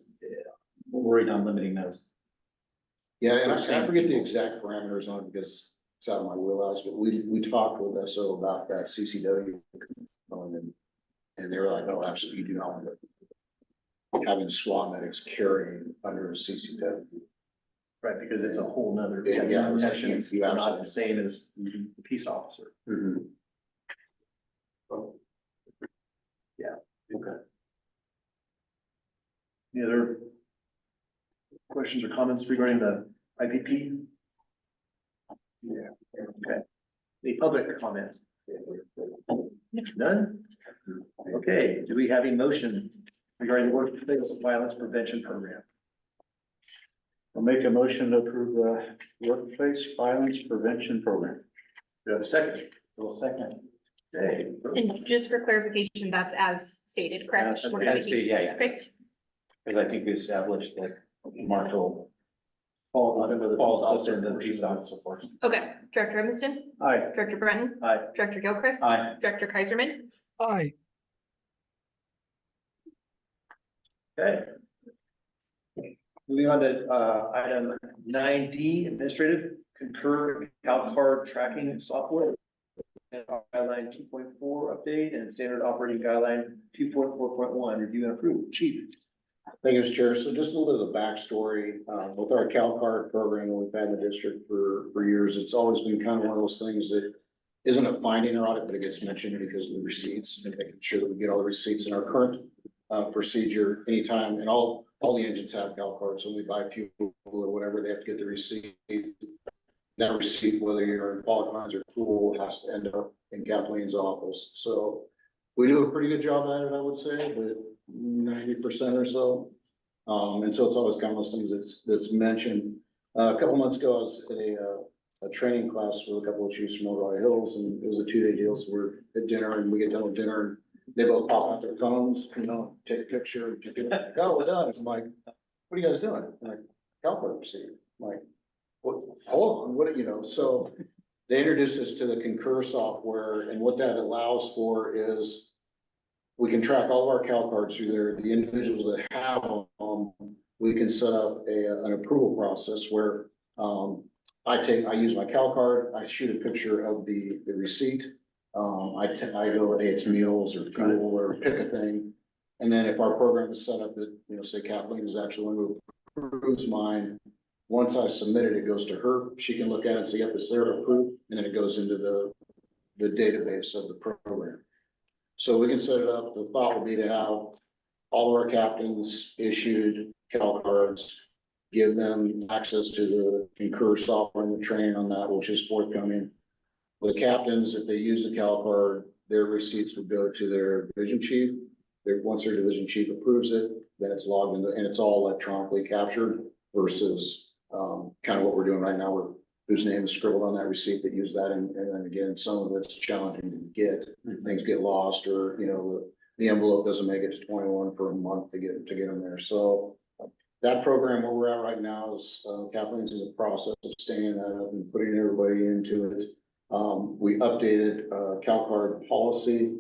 worried on limiting those. Yeah, and I forget the exact parameters on it because it's out of my wheelhouse, but we talked with SO about that CCW. And they were like, oh, actually, you do not want to having SWAT medics carrying under a CCW. Right, because it's a whole nother. Yeah, yeah, protection. you It's absolutely- not the same as the peace officer. Yeah. Okay. Any other questions or comments regarding the IPP? Yeah. Okay. Any public comment? None? Okay, do we have a motion regarding the workplace violence prevention program? I'll make a motion to approve the workplace violence prevention program. Do we have a second? Well, second. Okay. And just for clarification, that's as stated, correct? As We're I gonna see, be- yeah, Okay, because I think we established that Marshall Falls under the falls under the portion. peace officer portion. okay. Director Evanston, Aye. Director Brennan, Aye. Director Gilchrist, Aye. Director Kaiserman, aye, Okay. Moving on to, item 9D, administrative concur CalCard tracking software. And guideline 2.4 update and standard operating guideline 2.4.1, review and approve. Chief. Thank you, Mr. Chair. So just a little bit of the backstory, with our CalCard program that we've had in the district for years, it's always been kind of one of those things that isn't a finding or audit, but it gets mentioned because of the receipts and making sure that we get all the receipts in our current procedure anytime, and all the engines have CalCard, so when we buy fuel or whatever, they have to get the receipt. That receipt, whether you're in Pollock Mines or Pool, has to end up in Kathleen's office. So we do a pretty good job at it, I would say, but 90% or so. And so it's always kind of those things that's mentioned. A couple months ago, I was at a training class with a couple of chiefs from Eldorado Hills, and it was a 2-day deal. So we're at dinner, and we get done with dinner, and they both pop out their phones, take a picture, oh, we're done. I'm like, what are you guys doing? I'm like, CalCard receipt. I'm like, what, hold on, so they introduced us to the Concur software, and what that allows for is we can track all of our CalCards through there. The individuals that have them, we can set up an approval process where I use my CalCard, I shoot a picture of the receipt. I go, hey, it's meals or fuel or pick a thing. And then if our program is set up that, say Kathleen is actually one who approves mine, once I submit it, it goes to her. She can look at it and say, yep, it's there, approved, and then it goes into the database of the program. So we can set it up. The thought would be to have all of our captains issued CalCards, give them access to the Concur software and the training on that, which is forthcoming. The captains, if they use the CalCard, their receipts would go to their division chief. Once their division chief approves it, then it's logged in, and it's all electronically captured versus kind of what we're doing right now, where whose name is scribbled on that receipt that use that, and then again, some of it's challenging to get. Things get lost, or the envelope doesn't make it to 21 for a month to get them there. So that program where we're at right now is Kathleen's in the process of standing that up and putting everybody into it. We updated CalCard policy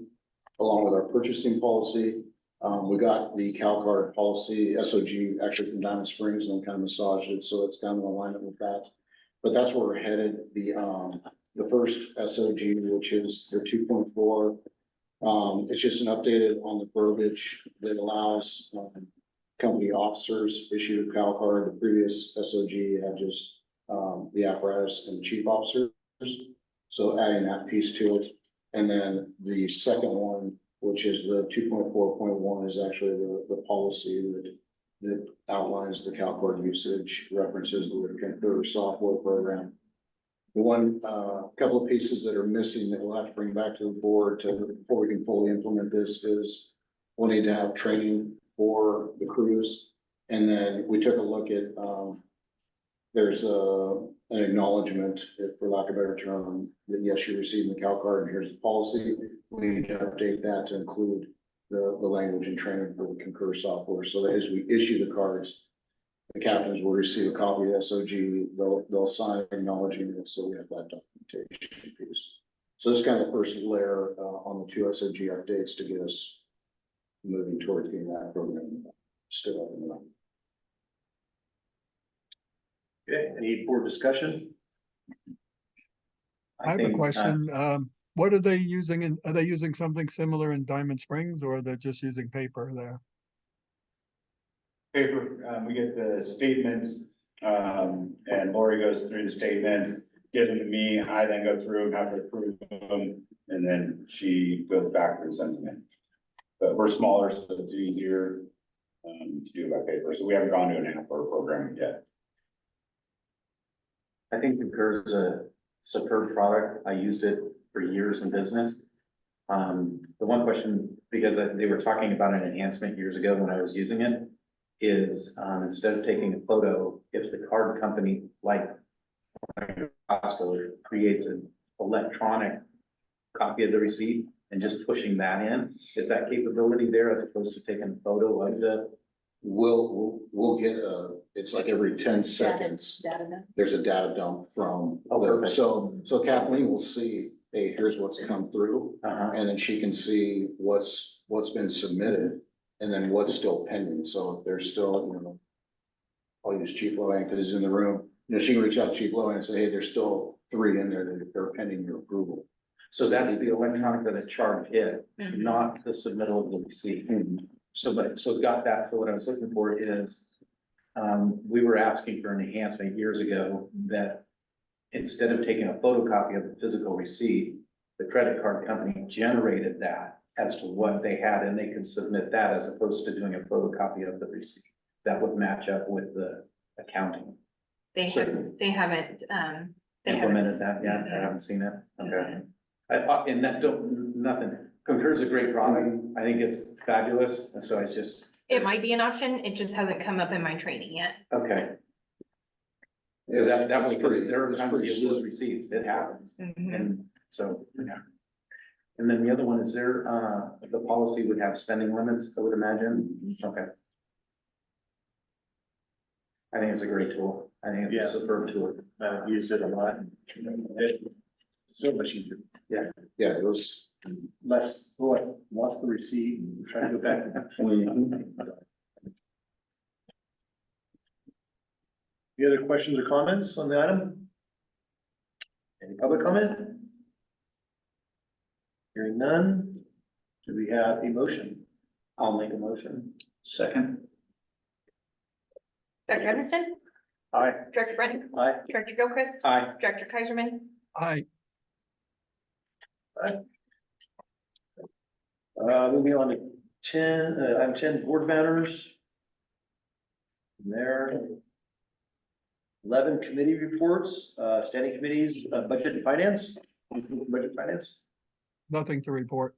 along with our purchasing policy. We got the CalCard policy SOG actually from Diamond Springs, and kind of massaged it, so it's kind of in alignment with that. But that's where we're headed. The first SOG, which is the 2.4, it's just an updated on the verbiage that allows company officers issued a CalCard. The previous SOG had just the apparatus and the chief officers. So adding that piece to it. And then the second one, which is the 2.4.1, is actually the policy that outlines the CalCard usage, references the Concur software program. The one, couple of pieces that are missing that we'll have to bring back to the board before we can fully implement this is we'll need to have training for the crews. And then we took a look at, there's an acknowledgement, for lack of a better term, that yes, you're receiving the CalCard and here's the policy. We need to update that to include the language and training for the Concur software. So that as we issue the cards, the captains will receive a copy of the SOG. They'll sign acknowledging it, so we have that documentation piece. So this is kind of the first layer on the 2 SOG updates to get us moving towards getting that program stood up and running. Okay, any board discussion? I have a think, question. What are they using are they using something similar in Diamond Springs, or they're just using paper there? Paper, we get the statements, and Lori goes through the statements, gives them to me, I then go through them, have to approve them, and then she goes back and sends them in. But we're smaller, so it's easier, to do by paper, so we haven't gone to an app or a program yet. I think Concur is a superb product. I used it for years in business. The one question, because they were talking about an enhancement years ago when I was using it, is instead of taking a photo, if the card company like Costco creates an electronic copy of the receipt and just pushing that in, is that capability there as opposed to taking a photo of the? We'll get it's like every 10 seconds, there's a data dump from, perfect. so Kathleen will see, hey, here's what's come through. Uh-huh. And then she can see what's been submitted. and then what's still pending. So if there's still, you know, I'll use Chief Lohan because he's in the room. You know, she can reach out to Chief Lohan and say, hey, there's still 3 in there that are pending your approval. So that's the electronic that a charge hit, Mhm. not the submittal of the receipt. So, got that, so what I was looking for is, we were asking for an enhancement years ago that instead of taking a photocopy of the physical receipt, the credit card company generated that as to what they had, and they can submit that as opposed to doing a photocopy of the receipt. That would match up with the accounting. They So- haven't, they haven't. Implemented that yet? I haven't seen it. Okay. I thought, and that don't, nothing, Concur's a great product. I think it's fabulous. And so I just, It might be an option, it just hasn't come up in my training yet. okay. Because that was, It's because pretty- there are it's times pretty you lose slick. receipts. It happens. Mhm. And so, yeah. And then the other one, is there, the policy would have spending limits, I would imagine? Okay. I think it's a great tool. I think it's a Yeah. superb tool. I've used it a lot. So much easier. Yeah, it was. Less, lost the receipt and try to go back. Any other questions or comments on the item? Any public comment? Hearing none, do we have a motion? I'll make a motion. Second. Dr. Evanston? Aye. Director Brennan? Aye. Director Gilchrist? Aye. Director Kaiserman? I, Moving on to 10, item 10, board matters. And there. 11 committee reports, standing committees, budget and finance. Budget and finance. nothing to report.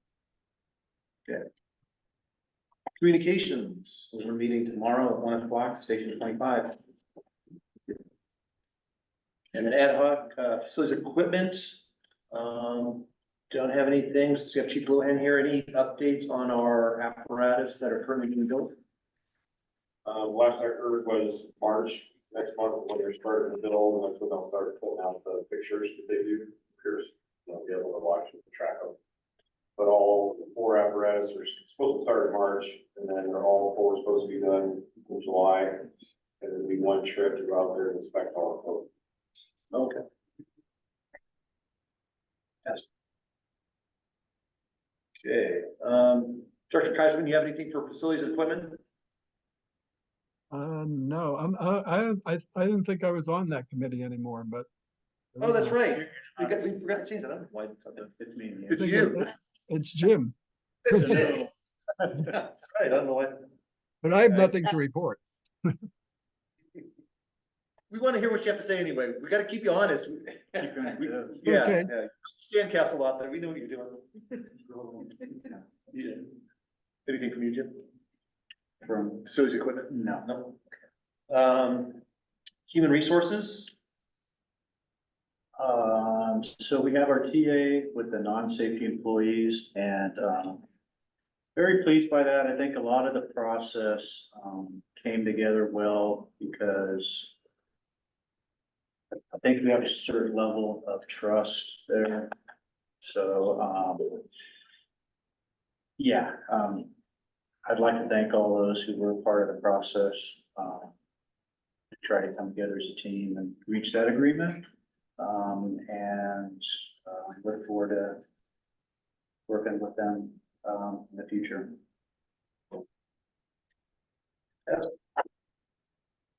Communications. We're meeting tomorrow at 1 o'clock, Station 25. And then ad hoc, facilities equipment. Don't have anything. So we have Chief Lohan here. Any updates on our apparatus that are currently being built? Last I heard was March, next month, when they're starting to build, and that's when they'll start putting out the pictures that they do, pictures, they'll be able to watch and track them. But all 4 apparatus are supposed to start in March, and then they're all 4 supposed to be done in July. And there'll be 1 trip to go out there and inspect all of them. Okay. Yes. Okay, Director Kaiserman, you have anything for facilities and equipment? No, I didn't think I was on that committee anymore, but. Oh, that's right. We forgot to change that. I don't know why. It's me. It's I think you. It's Jim, That's right. I don't know why. but I have nothing to report. We want to hear what you have to say anyway. We got to keep you honest. Yeah, Okay. yeah. Sandcastle out there. We know what you're doing. Yeah. Anything from you, Jim? From, Facilities equipment? no. No. Human resources? So we have our TA with the non-safety employees and, very pleased by that. I think a lot of the process, came together well because I think we have a certain level of trust there. So, yeah, I'd like to thank all those who were part of the process, to try to come together as a team and reach that agreement. Look forward to working with them, in the future.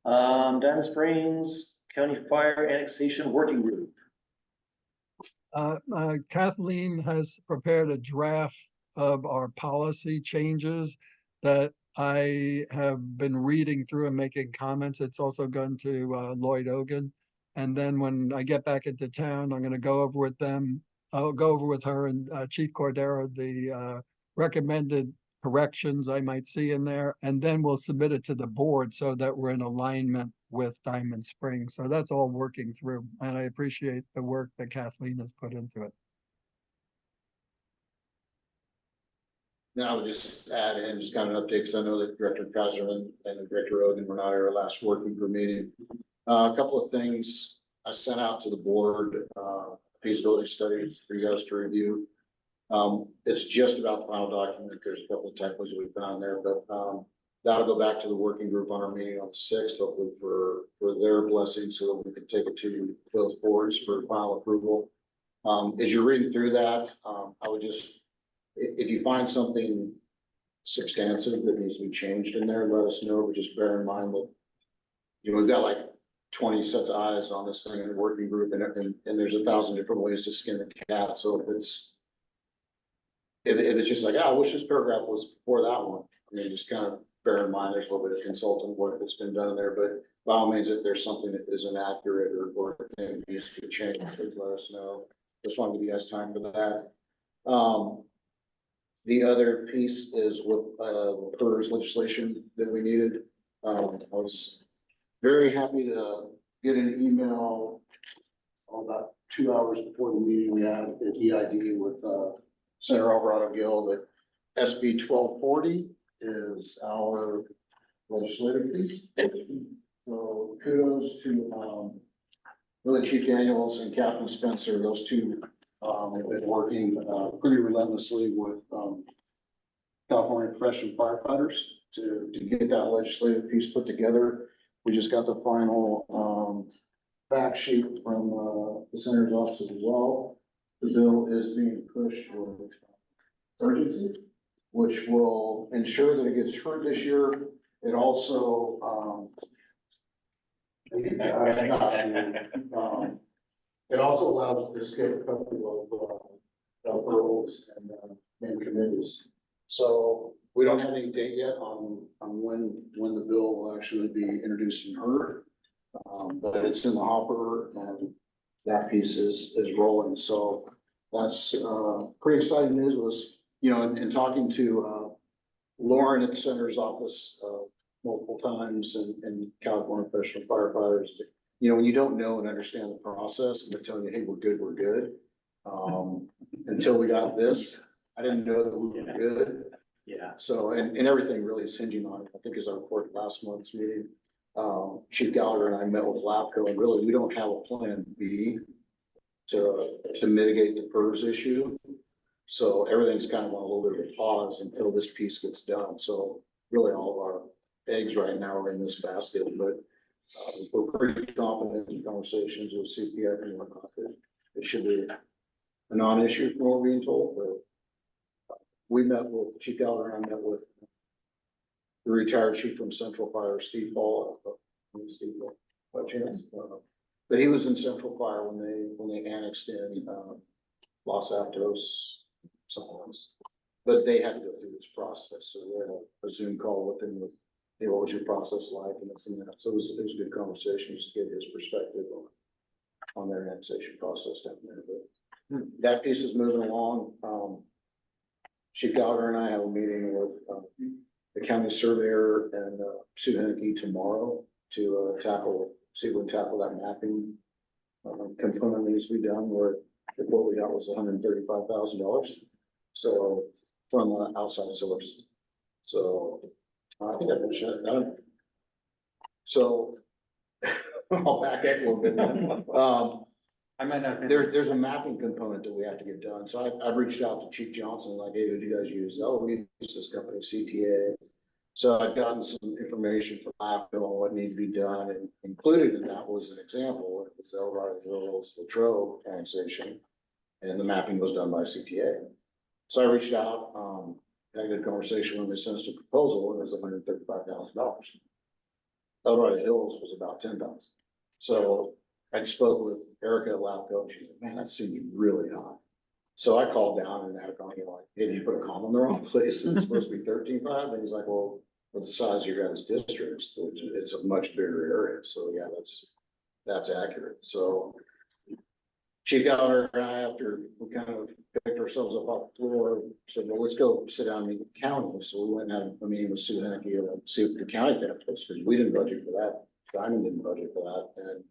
Diamond Springs County Fire Annexation Working Group. Kathleen has prepared a draft of our policy changes that I have been reading through and making comments. It's also gone to Lloyd Ogan. And then when I get back into town, I'm gonna go over with them. I'll go over with her and Chief Cordero, the recommended corrections I might see in there, and then we'll submit it to the board so that we're in alignment with Diamond Springs. So that's all working through, and I appreciate the work that Kathleen has put into it. Then I would just add in, just kind of an update, because I know that Director Kaiserman and Director Oden were not at our last working group meeting. A couple of things I sent out to the board, feasibility studies for you guys to review. It's just about the final document. There's a couple of typos we found there, but, that'll go back to the working group on our meeting on the sixth, hopefully for their blessing, so that we can take it to both boards for final approval. As you're reading through that, I would just, if you find something substantive that needs to be changed in there, let us know, but just bear in mind that, you know, we've got like 20 sets of eyes on this thing in the working group, and there's 1,000 different ways to skin the cat, so if it's just like, I wish this paragraph was before that one, I mean, just kind of bear in mind, there's a little bit of consultant work that's been done there, but by all means, if there's something that is inaccurate or thing needs to be changed, please let us know. Just want to give you guys time for that. The other piece is with, PERS legislation that we needed. I was very happy to get an email about 2 hours before the meeting we had at EID with, Senator Alvarado Gill that SB 1240 is our legislative piece. So kudos to, really Chief Daniels and Captain Spencer, those two, have been working, pretty relentlessly with, California professional firefighters to get that legislative piece put together. We just got the final, fact sheet from, the senator's office as well. The bill is being pushed with urgency, which will ensure that it gets heard this year. It also, it also allows us to skip a couple of rules and committees. So we don't have any date yet on when the bill will actually be introduced and heard. But it's in the hopper and that piece is rolling. So that's, pretty exciting news. Was, you know, in talking to, Lauren at the senator's office, multiple times and California professional firefighters, you know, when you don't know and understand the process and they're telling you, hey, we're good, we're good. Until we got this, I didn't know that we were good. Yeah. So, and everything really is hinging on it. I think as I reported last month's meeting, Chief Gallagher and I met with LAPCO, and really, we don't have a plan B to mitigate the PERS issue. So everything's kind of on a little bit of a pause until this piece gets done. So really all of our eggs right now are in this basket, but we're pretty confident in conversations with CPF and whatnot. It should be a non-issue from what we're being told, but we met with Chief Gallagher and I met with the retired chief from Central Fire, Steve Paul, by chance. But he was in Central Fire when they annexed in, Los Altos, something else. But they had to go through this process, so we had a Zoom call with him with, hey, what was your process like and this and that. So it was a good conversation just to get his perspective on their annexation process down there. But that piece is moving along. Chief Gallagher and I have a meeting with, the county surveyor and, Sue Henneke tomorrow to, see if we can tackle that mapping, component that needs to be done, where the quote we got was $135,000. So from outside source. So I think I can shut it down. So I'll back up a little bit. I might not. There's a mapping component that we have to get done. So I've reached out to Chief Johnson, like, hey, who do you guys use? Oh, we use this company, CTA. So I've gotten some information from LAPCO on what needed to be done, and included in that was an example. It was Elrod Hills Latrobe annexation, and the mapping was done by CTA. So I reached out, had a good conversation when they sent us a proposal, and it was $135,000. Elrod Hills was about $10,000. So I spoke with Erica at LAPCO, and she's like, man, that seemed really high. So I called down and had a conversation like, hey, did you put a comma in the wrong place? It's supposed to be 13.5. And he's like, well, with the size of your guys' districts, it's a much bigger area. So yeah, that's accurate. So Chief Gallagher and I, after we kind of picked ourselves up off the floor, said, well, let's go sit down and meet the county. So we went and had a meeting with Sue Henneke to see if the county could have this, because we didn't budget for that. Diamond didn't budget for that. And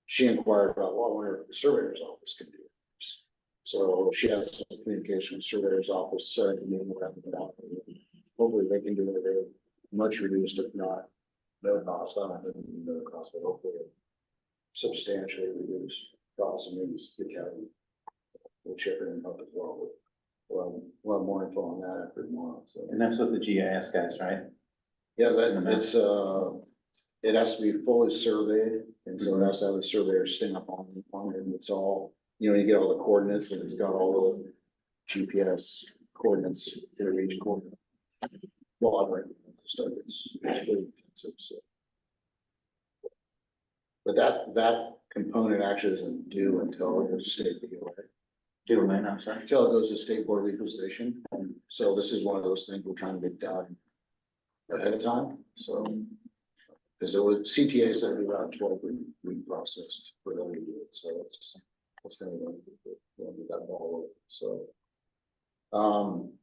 she inquired about, well, I wonder if the surveyor's office could do it. So she has some communication with the surveyor's office, setting the meeting around it out. Hopefully they can do it at a much reduced, if not no cost. I don't think no cost, but hopefully substantially reduced cost, and maybe the county will chip in and help as well with we'll have more info on that after tomorrow, so. And that's with the GIS guys, right? Yeah, In the map. it has to be fully surveyed, and so it has to have a surveyor stamp on it, and it's all, you get all the coordinates, and it's got all the GPS coordinates for each coordinate. Well, I've read stuff, it's pretty expensive, so. But that component actually isn't due until the state BOA, Do it, I'm sorry. until it goes to state board of equalization, so this is one of those things we're trying to get done ahead of time, so. Because it was CTA said it'd be about 12-week process for them to do it, so it's gonna be that ball over, so.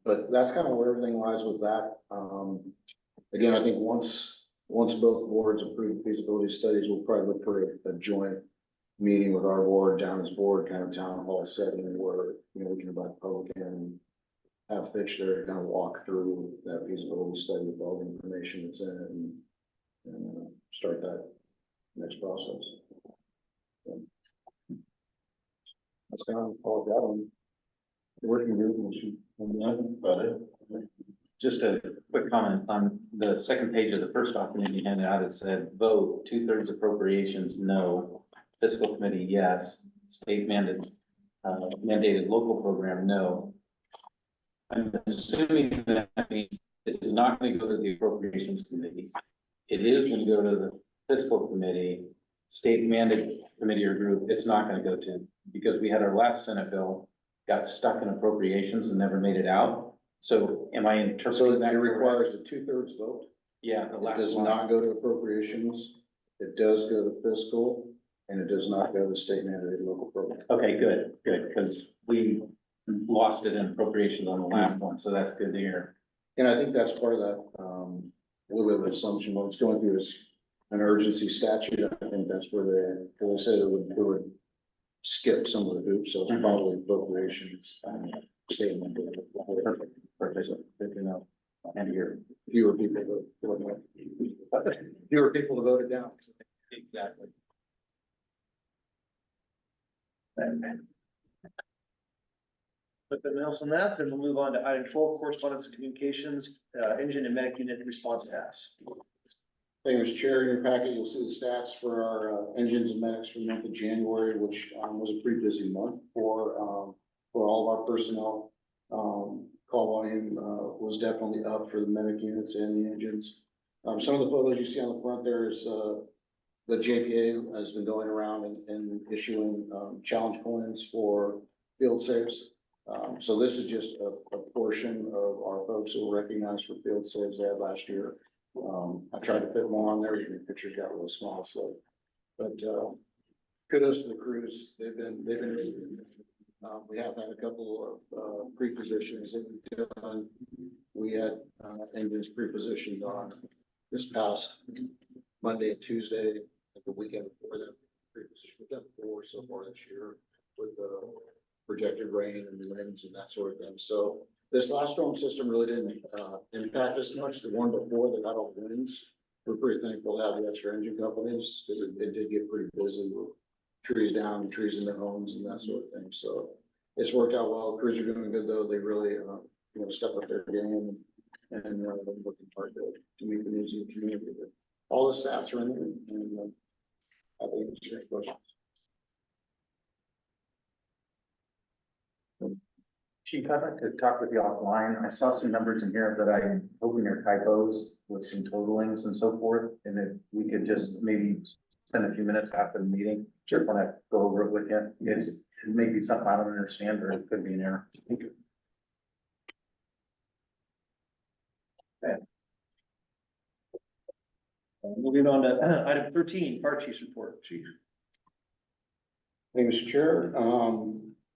But that's kind of where everything lies with that. Again, I think once both boards approve feasibility studies, we'll probably look for a joint meeting with our board, down as board, kind of town hall setting where, we can invite the public in and have Fitch there to kind of walk through that feasibility study with all the information that's in it and start that next process. So, that's kind of all I've got on the working group. Just a quick comment on the second page of the first document you handed out, it said vote 2/3 appropriations, no. Fiscal committee, yes. State mandated local program, no. I'm assuming that means it is not going to go to the appropriations committee. It is going to go to the fiscal committee, state mandate committee or group, it's not going to go to, because we had our last Senate bill, got stuck in appropriations and never made it out. So am I So interpreting that it correct? requires a 2/3 vote. Yeah, the It last does one. not go to appropriations. It does go to fiscal, and it does not go to state mandated local program. Okay, good, because we lost it in appropriations on the last one, so that's good to hear. And I think that's part of that, a little bit of assumption, when it's going through is an urgency statute. I think that's where they said it would skip some of the hoops, so it's probably appropriations. State mandated. Perfect, good to know. And here. Fewer people to vote it down. Exactly. Nothing else on that, then we'll move on to item 12, correspondence and communications, engine and medic unit response stats. Thank you, Mr. Chair. In your packet, you'll see the stats for our engines and medics for the month of January, which was a pretty busy month for all of our personnel. Call volume was definitely up for the medic units and the engines. Some of the photos you see on the front there is the JPA has been going around and issuing challenge coins for field saves. So this is just a portion of our folks who were recognized for field saves they had last year. I tried to fit more on there, even the pictures got really small, so. But kudos to the crews, they've been really good. We have had a couple of pre-positions that we've done. We had engines pre-positioned on this past Monday and Tuesday, the weekend before that. We've done 4 so far this year with the projected rain and the winds and that sort of thing. So this last storm system really didn't impact us much. The one before that got all the winds. We're pretty thankful to have the extra engine companies. It did get pretty busy with trees down, trees in their homes and that sort of thing. So it's worked out well. Crews are doing good though. They really, step up their game and they're working hard to meet the needs of the community. But all the stats are in there and I think it's a great question. Chief, I'd like to talk with you offline. I saw some numbers in here that I'm hoping are typos with some totalings and so forth. And if we could just maybe spend a few minutes after the meeting, just want to go over it with you. It's maybe something I don't understand, or it could be an error. Moving on to item 13, fire chief's report. Chief. Thank you, Mr. Chair.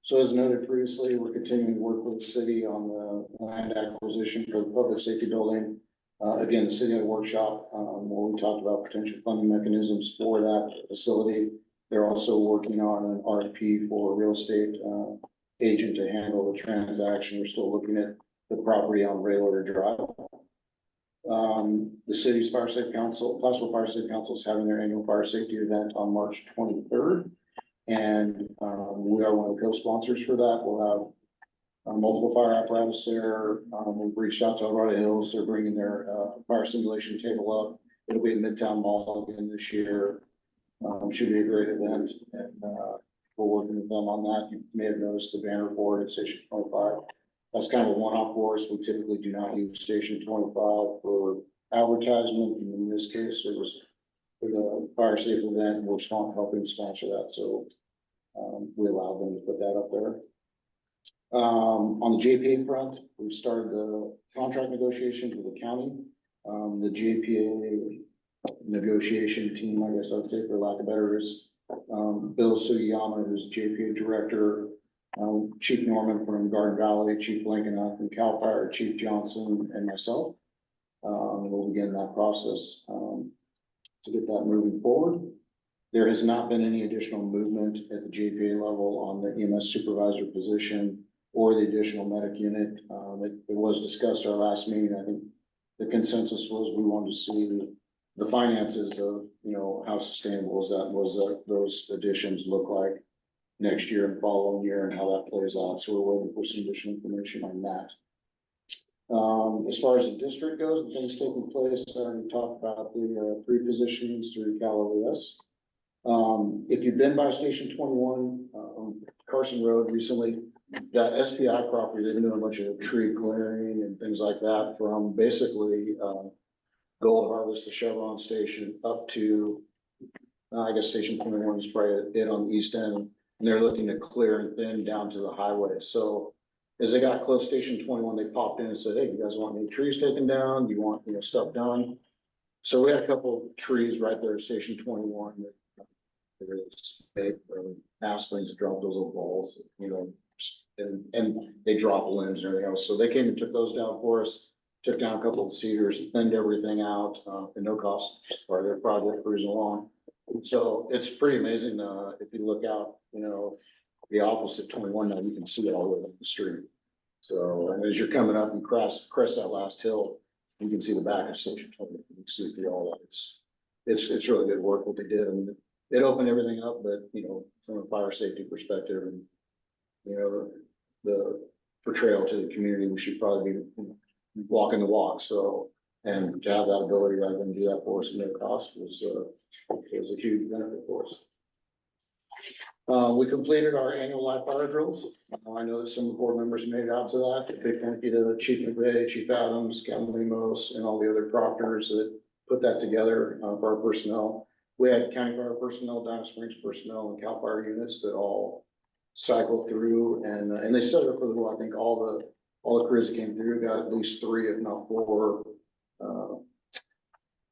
So as noted previously, we're continuing to work with the city on the land acquisition for the public safety building. Again, the city had a workshop where we talked about potential funding mechanisms for that facility. They're also working on an RFP for a real estate agent to handle the transaction. We're still looking at the property on Railroad Drive. The city's Fire Safety Council, Placerville Fire Safety Council is having their annual fire safety event on March 23rd. And we are one of the co-sponsors for that. We'll have multiple fire apparatus there. We've reached out to Alvarado Hills. They're bringing their, fire simulation table up. It'll be in Midtown Mall again this year. Should be a great event, and, we're working with them on that. You may have noticed the banner board at Station 25. That's kind of a one-off for us. We typically do not use Station 25 for advertisement. And in this case, it was for the fire safe event, and we're helping sponsor that, so, we allowed them to put that up there. On the JPA front, we started the contract negotiations with the county. The JPA negotiation team, I guess I'd say for lack of better, is Bill Sugiyama, who's JPA director, Chief Norman from Garden Valley, Chief Lincoln from Cal Fire, Chief Johnson, and myself. We'll begin that process to get that moving forward. There has not been any additional movement at the JPA level on the EMS supervisor position or the additional medic unit. It was discussed our last meeting. I think the consensus was we wanted to see the finances of, how sustainable is that, those additions look like next year and following year and how that plays out. So we're waiting for some additional information on that. As far as the district goes, the things taking place, I already talked about the three positions through Cal OES. If you've been by Station 21, Carson Road recently, that SPI property, they've been doing a bunch of tree clearing and things like that from basically, Gold Harvest, the Chevron station, up to, I guess Station 21 is probably it on the east end. And they're looking to clear and thin down to the highway. So as they got close to Station 21, they popped in and said, hey, you guys want any trees taken down? Do you want, stuff done? So we had a couple of trees right there at Station 21 that there was big aspens that dropped those little balls, and they dropped limbs and everything else. So they came and took those down for us, took down a couple of cedars, thinned everything out, at no cost for their project cruising along. So it's pretty amazing, if you look out, the opposite 21 now, you can see it all the way up the street. So, and as you're coming up and crest that last hill, you can see the back of Station 20, you can see through all that. It's really good work what they did. I mean, it opened everything up, but, from a fire safety perspective and, the portrayal to the community, we should probably be walking the walk. So, and to have that ability rather than do that for us at no cost was a huge benefit for us. We completed our annual live fire drills. I know that some of the board members made it out to that. A big thank you to Chief McVeigh, Chief Adams, Captain Lemos, and all the other proctors that put that together for our personnel. We had county fire personnel, Diamond Springs personnel, and Cal Fire units that all cycled through, and they set it up really well. I think all the crews that came through got at least 3, if not 4,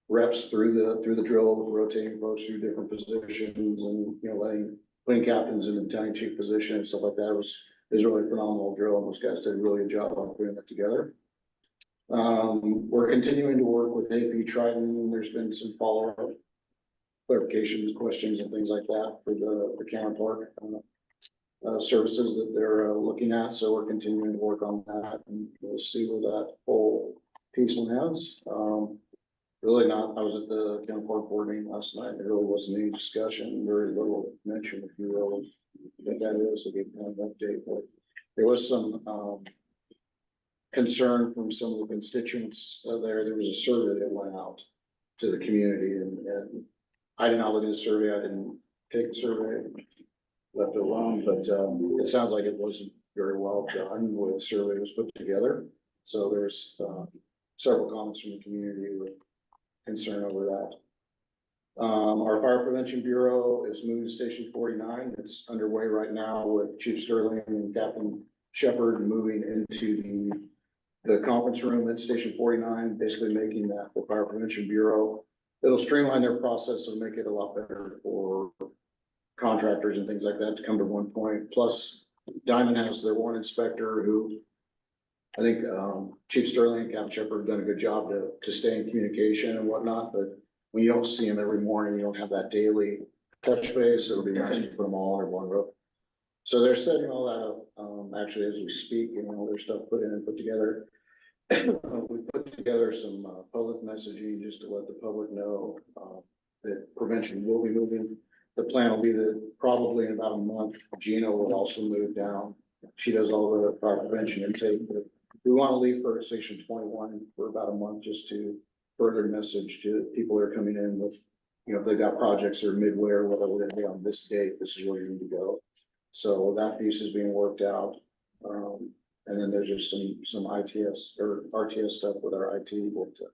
reps through the drill with rotating folks through different positions, and putting captains in the battalion chief position and stuff like that. It was really a phenomenal drill, and those guys did a really good job on putting that together. We're continuing to work with AP Triton. There's been some follow-up clarifications, questions, and things like that for the counterpart services that they're looking at. So we're continuing to work on that, and we'll see where that whole piece lands. Really not, I was at the counterpart board meeting last night. There really wasn't any discussion, very little mention, if you will, what that is, so we can have an update. But there was some concern from some of the constituents there. There was a survey that went out to the community, and I did not look at the survey. I didn't take the survey, left it alone, but it sounds like it wasn't very well done the way the survey was put together. So there's several comments from the community with concern over that. Our Fire Prevention Bureau is moving to Station 49. It's underway right now with Chief Sterling and Captain Shepard moving into the conference room at Station 49, basically making that the Fire Prevention Bureau. It'll streamline their process and make it a lot better for contractors and things like that to come to one point. Plus, Diamond has their one inspector who I think Chief Sterling and Captain Shepard have done a good job to stay in communication and whatnot, but when you don't see them every morning, you don't have that daily touch base. It'll be nice to put them all under one roof. So they're setting all that up actually as we speak, their stuff put in and put together. We put together some public messaging just to let the public know that prevention will be moving. The plan will be that probably in about a month, Gino will also move down She does all the fire prevention intake. We want to leave her at Station 21 for about a month just to further message to people that are coming in with, you know, if they've got projects or midway or whatever, we're gonna be on this date, this is where you need to go. So that piece is being worked out. And then there's just some ITS or RTS stuff with our IT that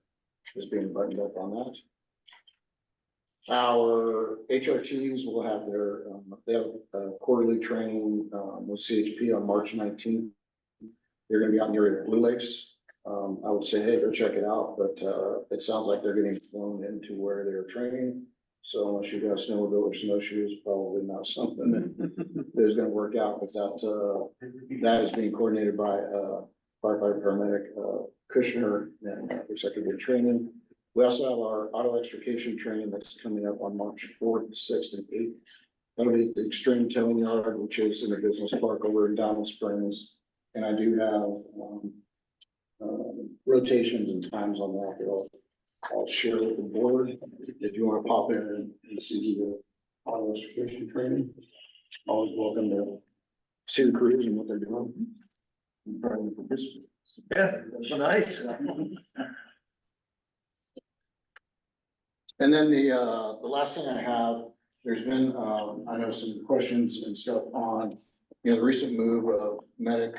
is being buttoned up on that. Our HRTs will have their, they have a quarterly training, with CHP on March 19th. They're gonna be out in the area of Blue Lakes. I would say, hey, go check it out, but, it sounds like they're getting flown into where they're training. So unless you got a snowmobile or snowshoes, probably not something that is gonna work out, but that is being coordinated by, firefighter paramedic, Kushner and executive training. We also have our auto extrication training that's coming up on March 4th, 6th, and 8th. That'll be at the Extreme Towing Yard, which is in the business park over in Diamond Springs. And I do have rotations and times on that I'll share with the board. If you want to pop in and see the auto extrication training, always welcome to see the crews and what they're doing. And try to participate. Yeah, that's nice. And then the last thing I have, there's been, I know some questions and stuff on, you know, the recent move of Medic,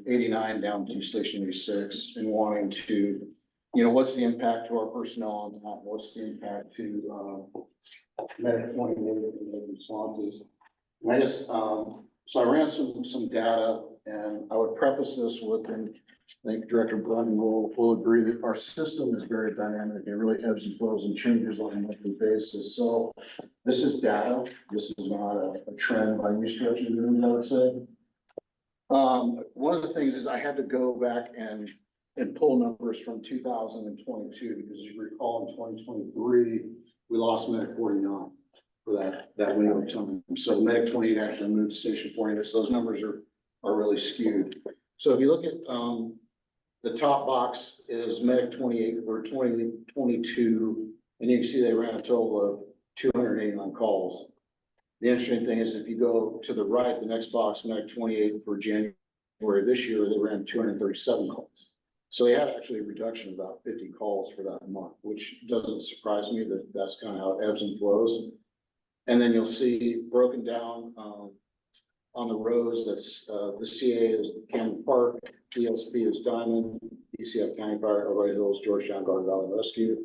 89 down to Station 86 and wanting to, you know, what's the impact to our personnel on that? What's the impact to, Medic 28 and the responses? And I just, so I ran some data and I would preface this with, and I think Director Brunton will agree that our system is very dynamic. It really ebbs and flows and changes on a monthly basis. So this is data. This is not a trend by any stretch of the room, I would say. One of the things is I had to go back and pull numbers from 2022, because you recall in 2023, we lost Medic 49 for that window of time. So Medic 28 actually moved to Station 48. So those numbers are really skewed. So if you look at, the top box is Medic 28 for 2022, and you can see they ran a total of 289 calls. The interesting thing is if you go to the right, the next box, Medic 28 for January this year, they ran 237 calls. So they had actually a reduction of about 50 calls for that month, which doesn't surprise me that that's kind of how it ebbs and flows. And then you'll see broken down, on the rows, that's, the CA is Cameron Park, ESP is Diamond, ECF County Fire, Elrod Hills, Georgetown Garden Valley Rescue.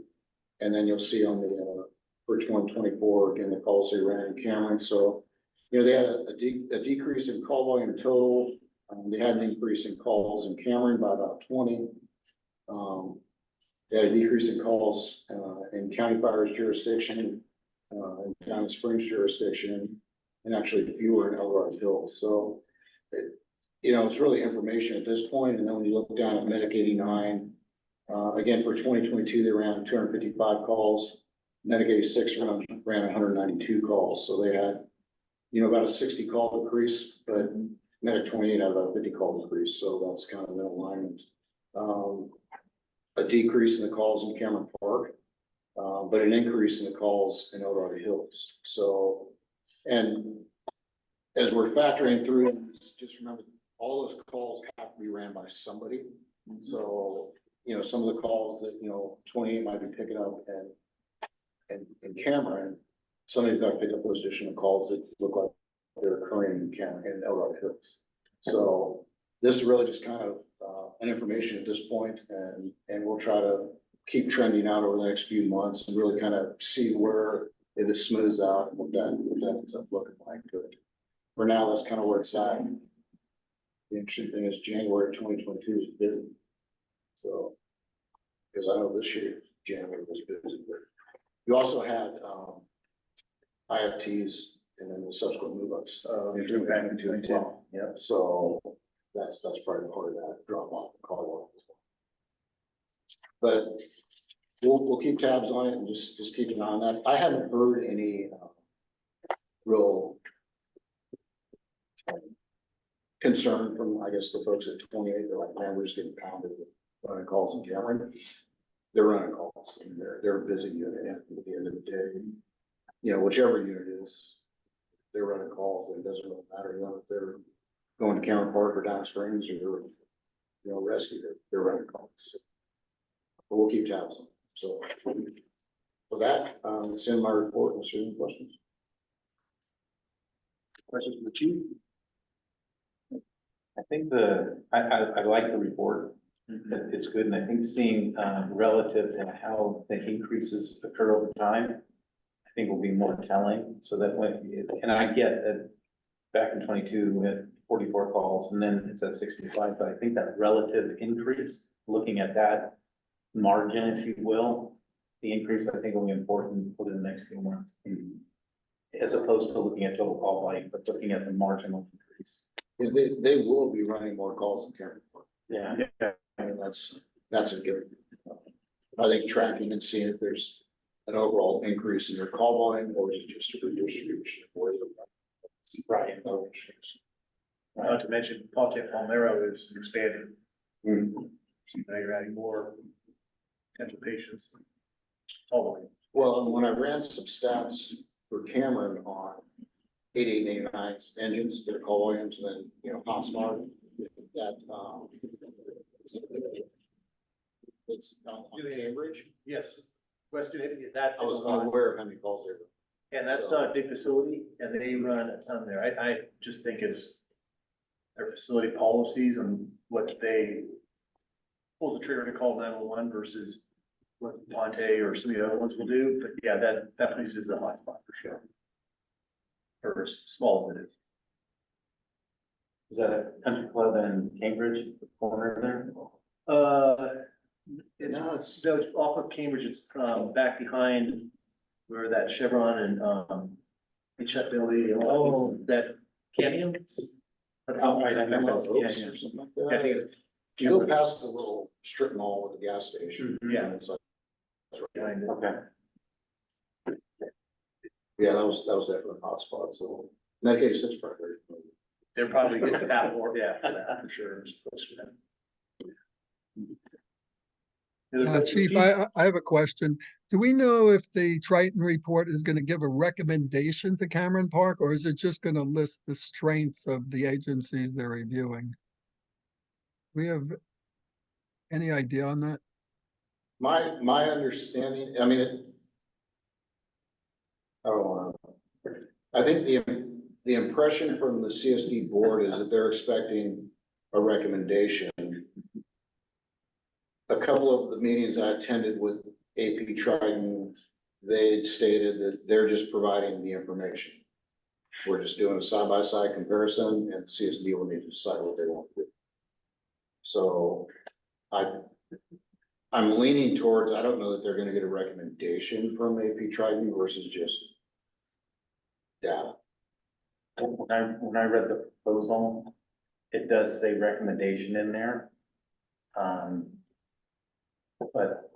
And then you'll see on the, for 2024, again, the calls they ran in Cameron. So, you know, they had a decrease in call volume total. They had an increase in calls in Cameron by about 20. They had a decrease in calls, in County Fire's jurisdiction, in Diamond Springs jurisdiction, and actually fewer in Elrod Hills. So, you know, it's really information at this point. And then when you look down at Medic 89, again, for 2022, they ran 255 calls. Medic 86 ran 192 calls. So they had, you know, about a 60 call decrease, but Medic 28 had about a 50 call decrease. So that's kind of an alignment. A decrease in the calls in Cameron Park, but an increase in the calls in Elrod Hills. So, and as we're factoring through, just remember, all those calls have to be ran by somebody. So, you know, some of the calls that, you know, 28 might be picking up and Cameron, somebody's got to pick up those additional calls that look like they're occurring in Cameron and Elrod Hills. So this is really just kind of an information at this point, and we'll try to keep trending out over the next few months and really kind of see where it is smooths out and what that ends up looking like. Good. For now, that's kind of where it's at. The interesting thing is January 2022 is busy. So, because I know this year, January was busy, but you also had IFTs and then the subsequent move-ups. Yeah, so that's probably part of that drop off the call off as well. But we'll keep tabs on it and just keep an eye on that. I haven't heard any real concern from, I guess, the folks at 28. They're like, man, we're just getting pounded with running calls in Cameron. They're running calls and they're a busy unit at the end of the day. You know, whichever unit is, they're running calls, and it doesn't really matter, you know, if they're going to Cameron Park or Down Springs or, you know, rescue, they're running calls. But we'll keep tabs on them. So for that, it's in my report. Unless there are any questions. Questions from the chief? I think I like the report. It's good, and I think seeing, relative to how the increases occur over time, I think will be more telling, so that when, and I get that back in 22 we had 44 calls, and then it's at 65, but I think that relative increase, looking at that margin, if you will, the increase, I think will be important for the next few months. As opposed to looking at total call volume, but looking at the marginal increase. Yeah, they will be running more calls in Cameron Park. Yeah. I mean, that's a given. I think tracking and seeing if there's an overall increase in their call volume, or is it just a redistribution? Right. Not to mention, Ponte Palmero is expanding. Mhm. Now you're adding more potential patients. Following. Well, and when I ran some stats for Cameron on 8889 engines, their call volumes, and then, you know, hotspot, that, it's on Cambridge. Yes. Western, that I is a was lot. unaware of how many calls they were. And that's not a big facility, and they run a ton there. I just think it's their facility policies and what they pull the trigger to call 911 versus what Ponte or some of the other ones will do. But yeah, that place is a hot spot for sure. For as small as it is. Is that a country club in Cambridge, the corner there? It's, No, it's, no, it's off of Cambridge. It's, back behind where that Chevron and, Chuck Billy, that Cameo. Oh, right, I know. Cameron Yeah, Oaks yeah. or something like I think that. it's You go past the little strip mall with the gas station. Yeah. and it's like, behind it. Okay. yeah, that was definitely a hotspot, so. Medicaid assist program. They're probably getting that more, yeah, for that, for sure. It's close to that. Chief, I have a question. Do we know if the Triton report is gonna give a recommendation to Cameron Park, or is it just gonna list the strengths of the agencies they're reviewing? We have any idea on that? My understanding, I mean, I don't wanna, I think the impression from the CSD board is that they're expecting a recommendation. A couple of the meetings I attended with AP Triton, they stated that they're just providing the information. We're just doing a side-by-side comparison, and CSD will need to decide what they want to do. So I'm leaning towards, I don't know that they're gonna get a recommendation from AP Triton versus just data. When I read the proposal, it does say recommendation in there. But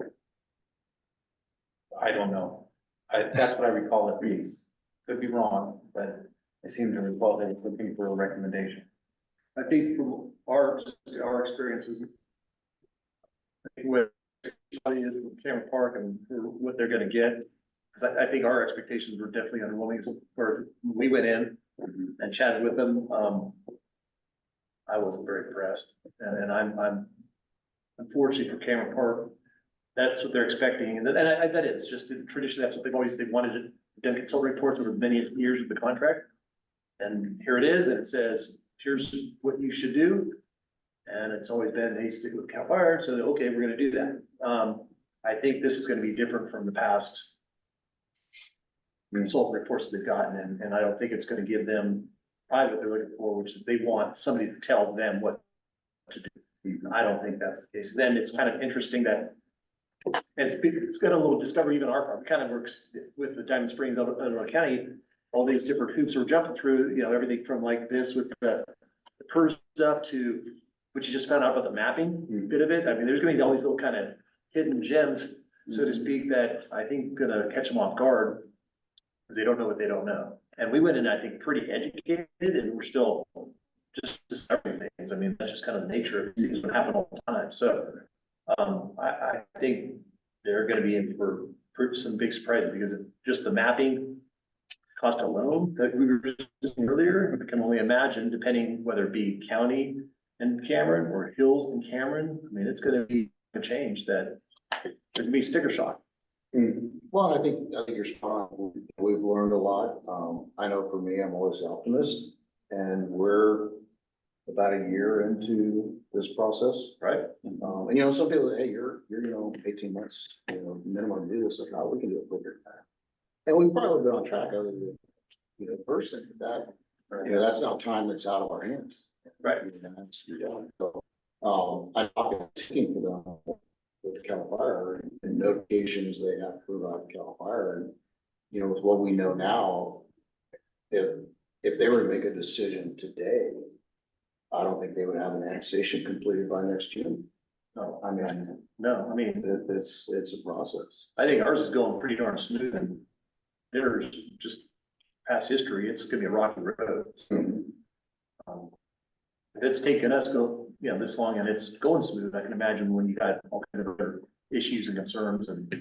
I don't know. That's what I recall it reads. Could be wrong, but I seem to recall they were looking for a recommendation. I think from our experiences, I think what Cameron Park and what they're gonna get, because I think our expectations were definitely underwhelming. Where we went in and chatted with them, I wasn't very impressed, and I'm unfortunately for Cameron Park, that's what they're expecting, and I bet it's just traditionally that's what they've wanted it. Done consulting reports over many years with the contract, and here it is, and it says, here's what you should do. And it's always been, hey, stick with Cal Fire, so okay, we're gonna do that. I think this is gonna be different from the past consultant reports they've gotten, and I don't think it's gonna give them probably what they're looking for, which is they want somebody to tell them what to do. I don't think that's the case. Then it's kind of interesting that it's got a little discovery even on our part. It kind of works with the Diamond Springs, Illinois County, all these different hoops we're jumping through, you know, everything from like this with the PERS stuff to what you just found out about the mapping bit of it. I mean, there's gonna be all these little kind of hidden gems, so to speak, that I think gonna catch them off guard because they don't know what they don't know. And we went in, I think, pretty educated, and we're still just discovering things. I mean, that's just kind of the nature of these things that happen all the time. So I think they're gonna be in for some big surprises because it's just the mapping cost alone that we were just earlier, I can only imagine, depending whether it be county and Cameron or Hills and Cameron, I mean, it's gonna be a change that there's gonna be sticker shock. Well, I think you're spot on. We've learned a lot. I know for me, I'm always an optimist, and we're about a year into this process. Right. And some people, hey, you're 18 months, minimum to do this, like, oh, we can do it quicker. And we've probably been on track other than, person that, that's not time that's out of our hands. Right. That's to be done. So, I'm not taking for them with Cal Fire and notifications they have to provide to Cal Fire. And, with what we know now, if they were to make a decision today, I don't think they would have an annexation completed by next June. No, I mean, no, I mean, it's a process. I think ours is going pretty darn smooth and theirs just past history, it's gonna be a rocky road. If it's taken us this long and it's going smooth, I can imagine when you got all kinds of other issues and concerns and.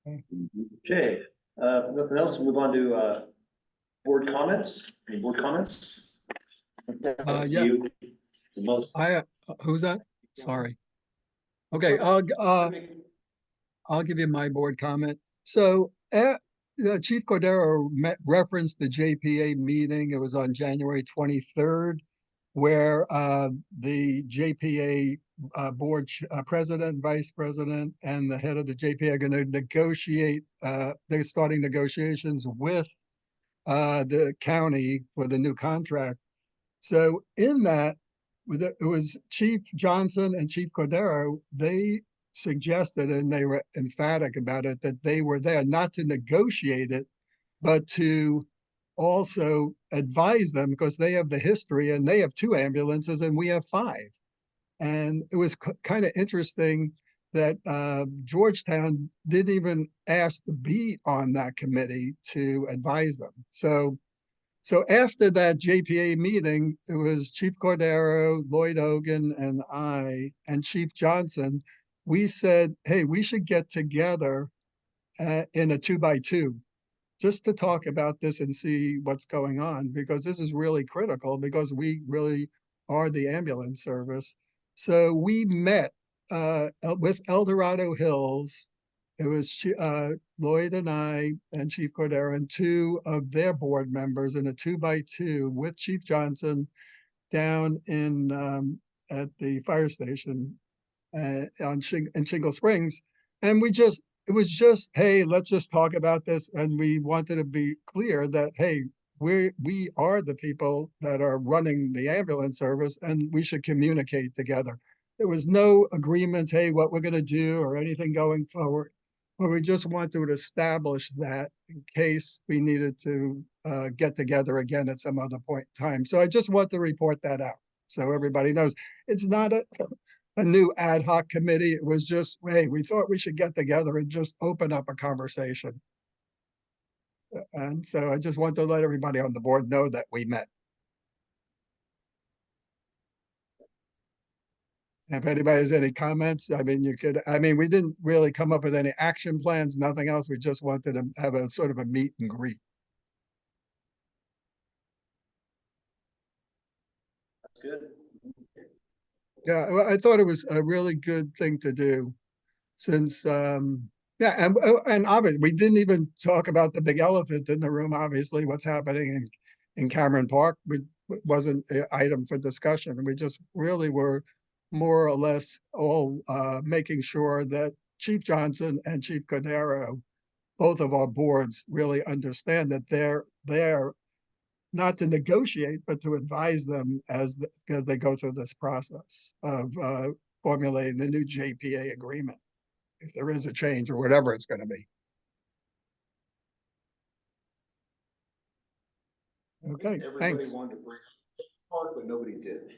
Okay, nothing else, we'll move on to, board comments, any board comments? Yeah. You, the most, Who's that? Sorry. Okay, I'll give you my board comment. So, Chief Cordero referenced the JPA meeting. It was on January 23rd, where the JPA board president, vice president, and the head of the JPA are going to negotiate. They're starting negotiations with the county for the new contract. So in that, it was Chief Johnson and Chief Cordero, they suggested, and they were emphatic about it, that they were there not to negotiate it, but to also advise them, because they have the history and they have 2 ambulances and we have 5. And it was kind of interesting that Georgetown didn't even ask to be on that committee to advise them. So after that JPA meeting, it was Chief Cordero, Lloyd Hogan, and I, and Chief Johnson. We said, hey, we should get together in a 2x2 just to talk about this and see what's going on, because this is really critical, because we really are the ambulance service. So we met with El Dorado Hills. It was Lloyd and I and Chief Cordero and 2 of their board members in a 2x2 with Chief Johnson down in at the fire station in Shingle Springs. And it was just, hey, let's just talk about this. And we wanted to be clear that, hey, we are the people that are running the ambulance service and we should communicate together. There was no agreement, hey, what we're going to do or anything going forward. But we just want to establish that in case we needed to get together again at some other point in time. So I just want to report that out so everybody knows. It's not a new ad hoc committee. It was just, hey, we thought we should get together and just open up a conversation. And so I just want to let everybody on the board know that we met. If anybody has any comments, I mean, we didn't really come up with any action plans, nothing else. We just wanted to have a sort of a meet and greet. That's good. Yeah, well, I thought it was a really good thing to do since, yeah, and obviously we didn't even talk about the big elephant in the room, obviously, what's happening in Cameron Park. Wasn't an item for discussion. We just really were more or less all making sure that Chief Johnson and Chief Cordero, both of our boards, really understand that they're there not to negotiate, but to advise them as they go through this process of formulating the new JPA agreement, if there is a change or whatever it's going to be. Okay, Everybody thanks. wanted to bring up Park, but nobody did.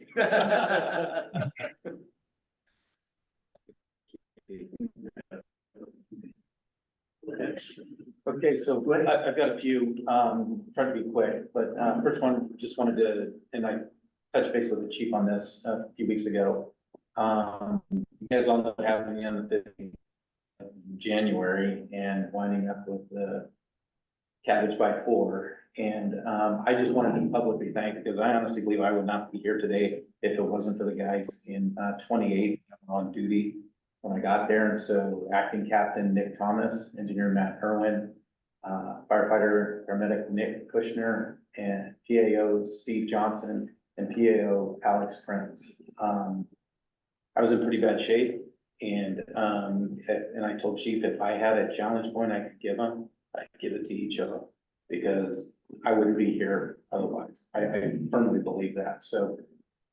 okay, so I've got a few, trying to be quick, but first one, just wanted to, and I touched base with the chief on this a few weeks ago. You guys all know what happened on the 15th January and winding up with the Cabbage by 4. And I just wanted to publicly thank, because I honestly believe I would not be here today if it wasn't for the guys in 28 on duty when I got there. And so acting captain Nick Thomas, engineer Matt Irwin, firefighter paramedic Nick Kushner, and PAO Steve Johnson, and PAO Alex Prince. I was in pretty bad shape, and I told Chief if I had a challenge point I could give him, I'd give it to each of them, because I wouldn't be here otherwise. I firmly believe that. So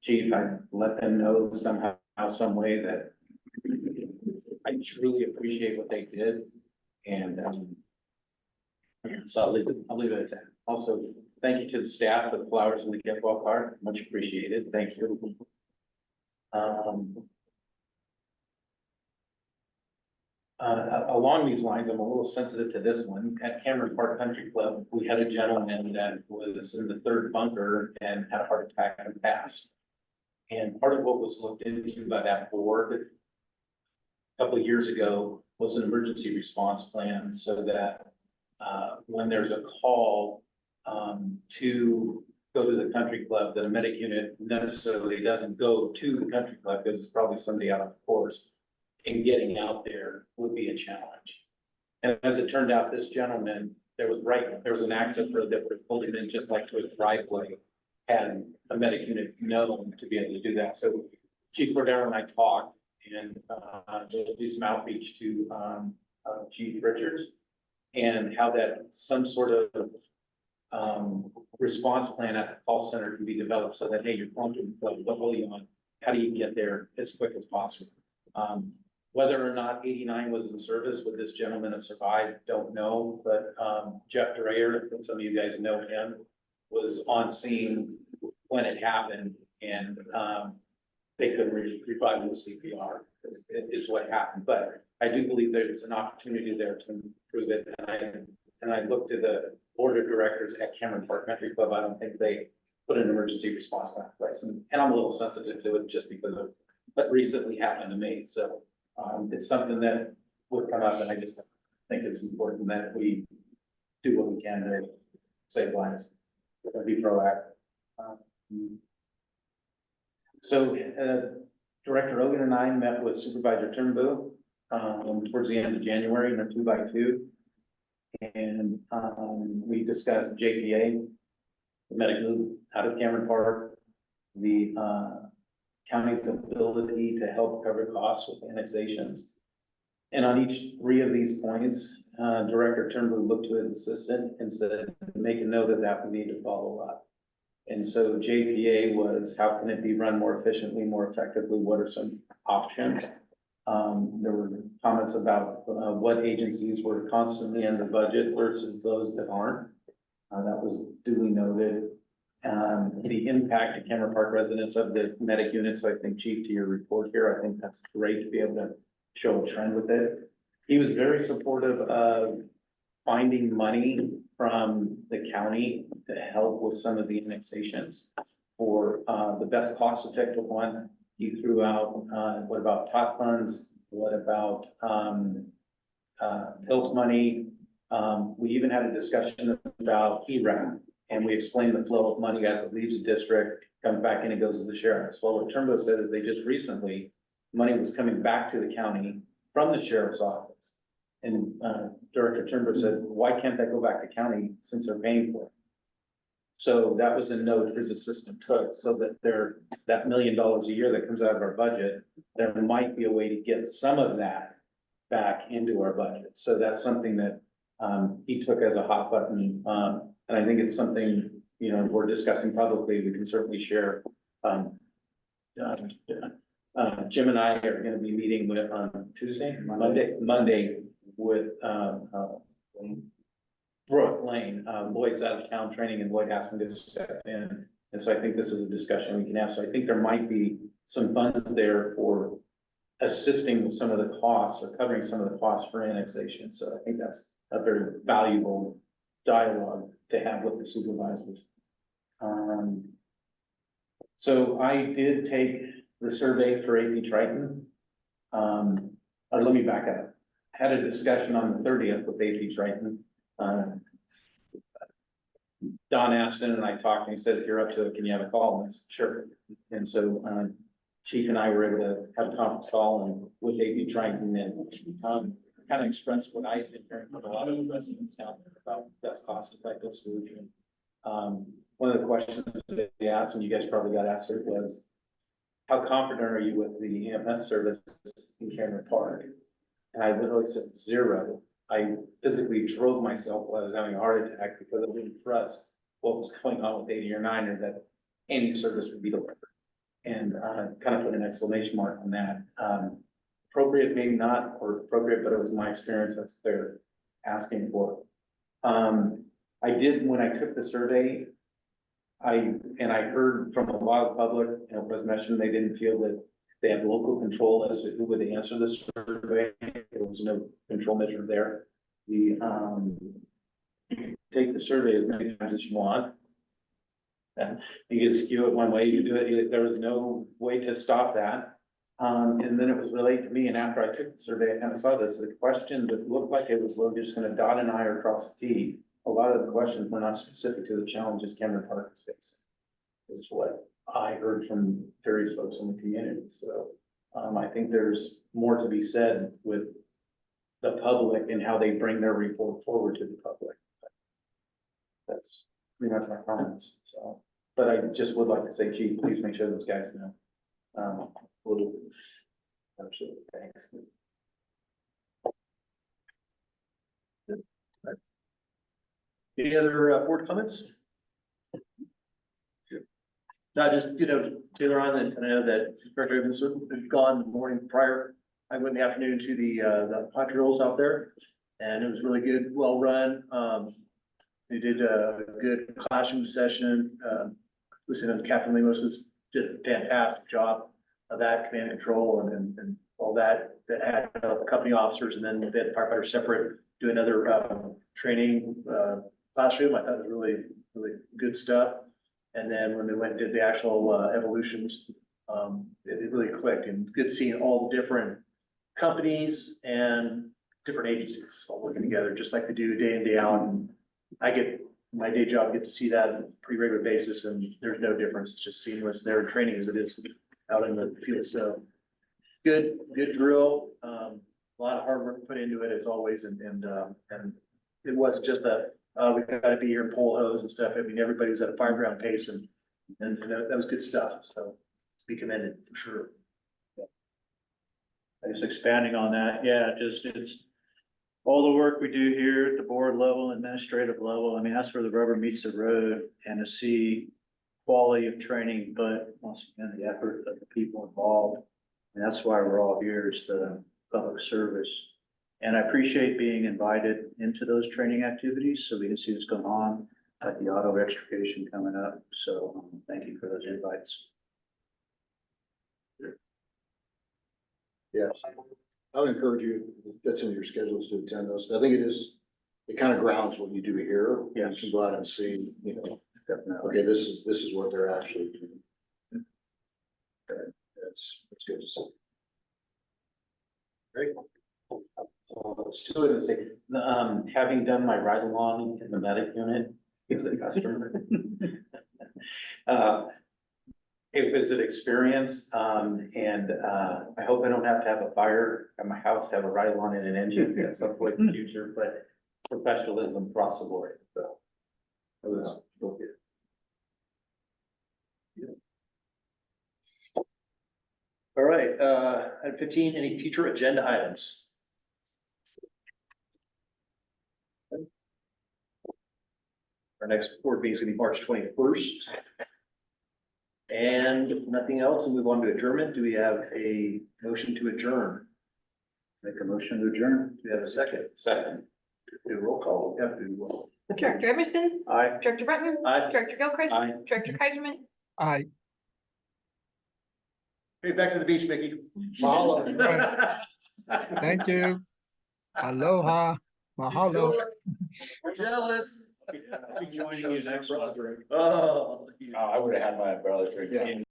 Chief, I let them know somehow, some way that I truly appreciate what they did. And so I'll leave it at that. Also, thank you to the staff for the flowers and the gift ball card. Much appreciated. Thank you. Along these lines, I'm a little sensitive to this one. At Cameron Park Country Club, we had a gentleman that was in the third bunker and had a heart attack and passed. And part of what was looked into by that board a couple of years ago was an emergency response plan, so that when there's a call to go to the country club, that a medic unit necessarily doesn't go to the country club because it's probably somebody out of course, and getting out there would be a challenge. And as it turned out, this gentleman, there was an accident that would have pulled him in just like to a driveway, had a medic unit known to be able to do that. So Chief Cordero and I talked, and there'll be some outreach to Chief Richards, and how that some sort of response plan at the call center can be developed, so that, hey, you're calling to the club, what will you on? How do you get there as quick as possible? Whether or not 89 was in service, would this gentleman have survived? Don't know, but Jeff Dreyer, some of you guys know him, was on scene when it happened, and they couldn't revive the CPR, is what happened. But I do believe there's an opportunity there to improve it, and I looked to the board of directors at Cameron Park Country Club. I don't think they put an emergency response plan in place, and I'm a little sensitive to it just because of what recently happened to me. So it's something that would come up, and I just think it's important that we do what we can to save lives, be proactive. So Director Ogan and I met with Supervisor Turnbull towards the end of January in a 2x2. And we discussed JPA, the medical out of Cameron Park, the county's ability to help cover costs with annexations. And on each 3 of these points, Director Turnbull looked to his assistant and said, make a note of that, we need to follow up. And so JPA was, how can it be run more efficiently, more effectively? What are some options? There were comments about what agencies were constantly in the budget versus those that aren't. That was duly noted. The impact to Cameron Park residents of the medic units. So I think, Chief, to your report here, I think that's great to be able to show a trend with it. He was very supportive of finding money from the county to help with some of the annexations for the best cost effective one. He threw out, what about top funds? What about PILT money? We even had a discussion about ERAP, and we explained the flow of money as it leaves the district, comes back in and goes to the sheriff's. Well, what Turnbow said is they just recently, money was coming back to the county from the sheriff's office. And Director Turnbow said, why can't that go back to county since they're paying for it? So that was a note his assistant took, so that that $1 million a year that comes out of our budget, there might be a way to get some of that back into our budget. So that's something that he took as a hot button. And I think it's something, we're discussing publicly. We can certainly share. Jim and I are going to be meeting with on Monday with Brooke Lane. Lloyd's out of town training, and Lloyd asked me to step in. And so I think this is a discussion we can have. So I think there might be some funds there for assisting with some of the costs or covering some of the costs for annexation. So I think that's a very valuable dialogue to have with the supervisors. So I did take the survey for AP Triton. Or let me back up. had a discussion on the 30th with AP Triton. Don Aston and I talked, and he said, if you're up to it, can you have a call? And I said, sure. And so, Chief and I were able to have a conference call and with AP Triton and, kind of expressed what I had been hearing from a lot of the residents down there about best cost effective solution. One of the questions that they asked, and you guys probably got asked it, was how confident are you with the EMS service in Cameron Park? And I literally said 0. I physically drove myself while I was having a heart attack because I didn't trust what was going on with 80 or 9 or that any service would be delivered. And kind of put an exclamation mark on that. Appropriate, maybe not, or appropriate, but it was my experience, that's what they're asking for. I did, when I took the survey, I heard from a lot of the public, and it was mentioned, they didn't feel that they have local control as to who would answer the survey. There was no control measure there. You can take the survey as many times as you want. You can skew it one way, you can do it, there was no way to stop that. And then it was relayed to me, and after I took the survey, I kind of saw this, the questions that looked like it was, we're just gonna dot an I or cross a T. A lot of the questions were not specific to the challenges Cameron Park is facing. Is what I heard from various folks in the community, so, I think there's more to be said with the public and how they bring their report forward to the public. That's pretty much my comments, so, but I just would like to say, Chief, please make sure those guys know. We'll do. Absolutely, thanks. Any other board comments? No, just, Taylor on, and I know that Director Evans was gone the morning prior. I went in the afternoon to the hot drills out there, and it was really good, well run. They did a good classroom session, listening to Captain Limos's did a fantastic job of that, command and control and all that had the company officers, and then they had the firefighters separate, do another training classroom. I thought it was really, really good stuff. And then when they went and did the actual evolutions, it really clicked, and good seeing all the different companies and different agencies all working together, just like they do day in, day out. And I get my day job, I get to see that on a pretty regular basis, and there's no difference. It's just seamless there in training as it is out in the field. So good drill. A lot of hard work put into it as always, and it wasn't just we gotta be here and pull hose and stuff. I mean, everybody was at a fireground pace, and that was good stuff. So to be commended for sure. Just expanding on that, yeah, it's all the work we do here at the board level, administrative level. I mean, that's where the rubber meets the road, and to see quality of training, but once again, the effort of the people involved. And that's why we're all here, is the public service. And I appreciate being invited into those training activities so we can see what's going on, like the auto extrication coming up. So thank you for those invites. Yes, I would encourage you, if that's in your schedules, to attend those. I think it kind of grounds what you do here. Yes. You can go out and see, Definitely. okay, this is what they're actually doing. Okay, that's good to see. Great. Still gonna say, having done my ride along in the medic unit as a customer. It was an experience, and I hope I don't have to have a fire at my house to have a ride along in an engine at some point in the future, but professionalism across the board, so. It was real good. All right, item 15, any future agenda items? Our next board meeting is gonna be March 21st. And if nothing else, we'll move on to adjournment. Do we have a motion to adjourn? Make a motion to adjourn. Do we have a second? Second. Do a roll call. We have to do roll. Director Emerson, Aye. Director Brennan, Aye. Director Gilchrist, Aye. Director Kaiserman. I, Hey, back to the beach, Mickey. Mahalo. thank you. Aloha, mahalo. We're jealous. I'll be joining you next month. Oh. I would have had my umbrella drink. Yeah.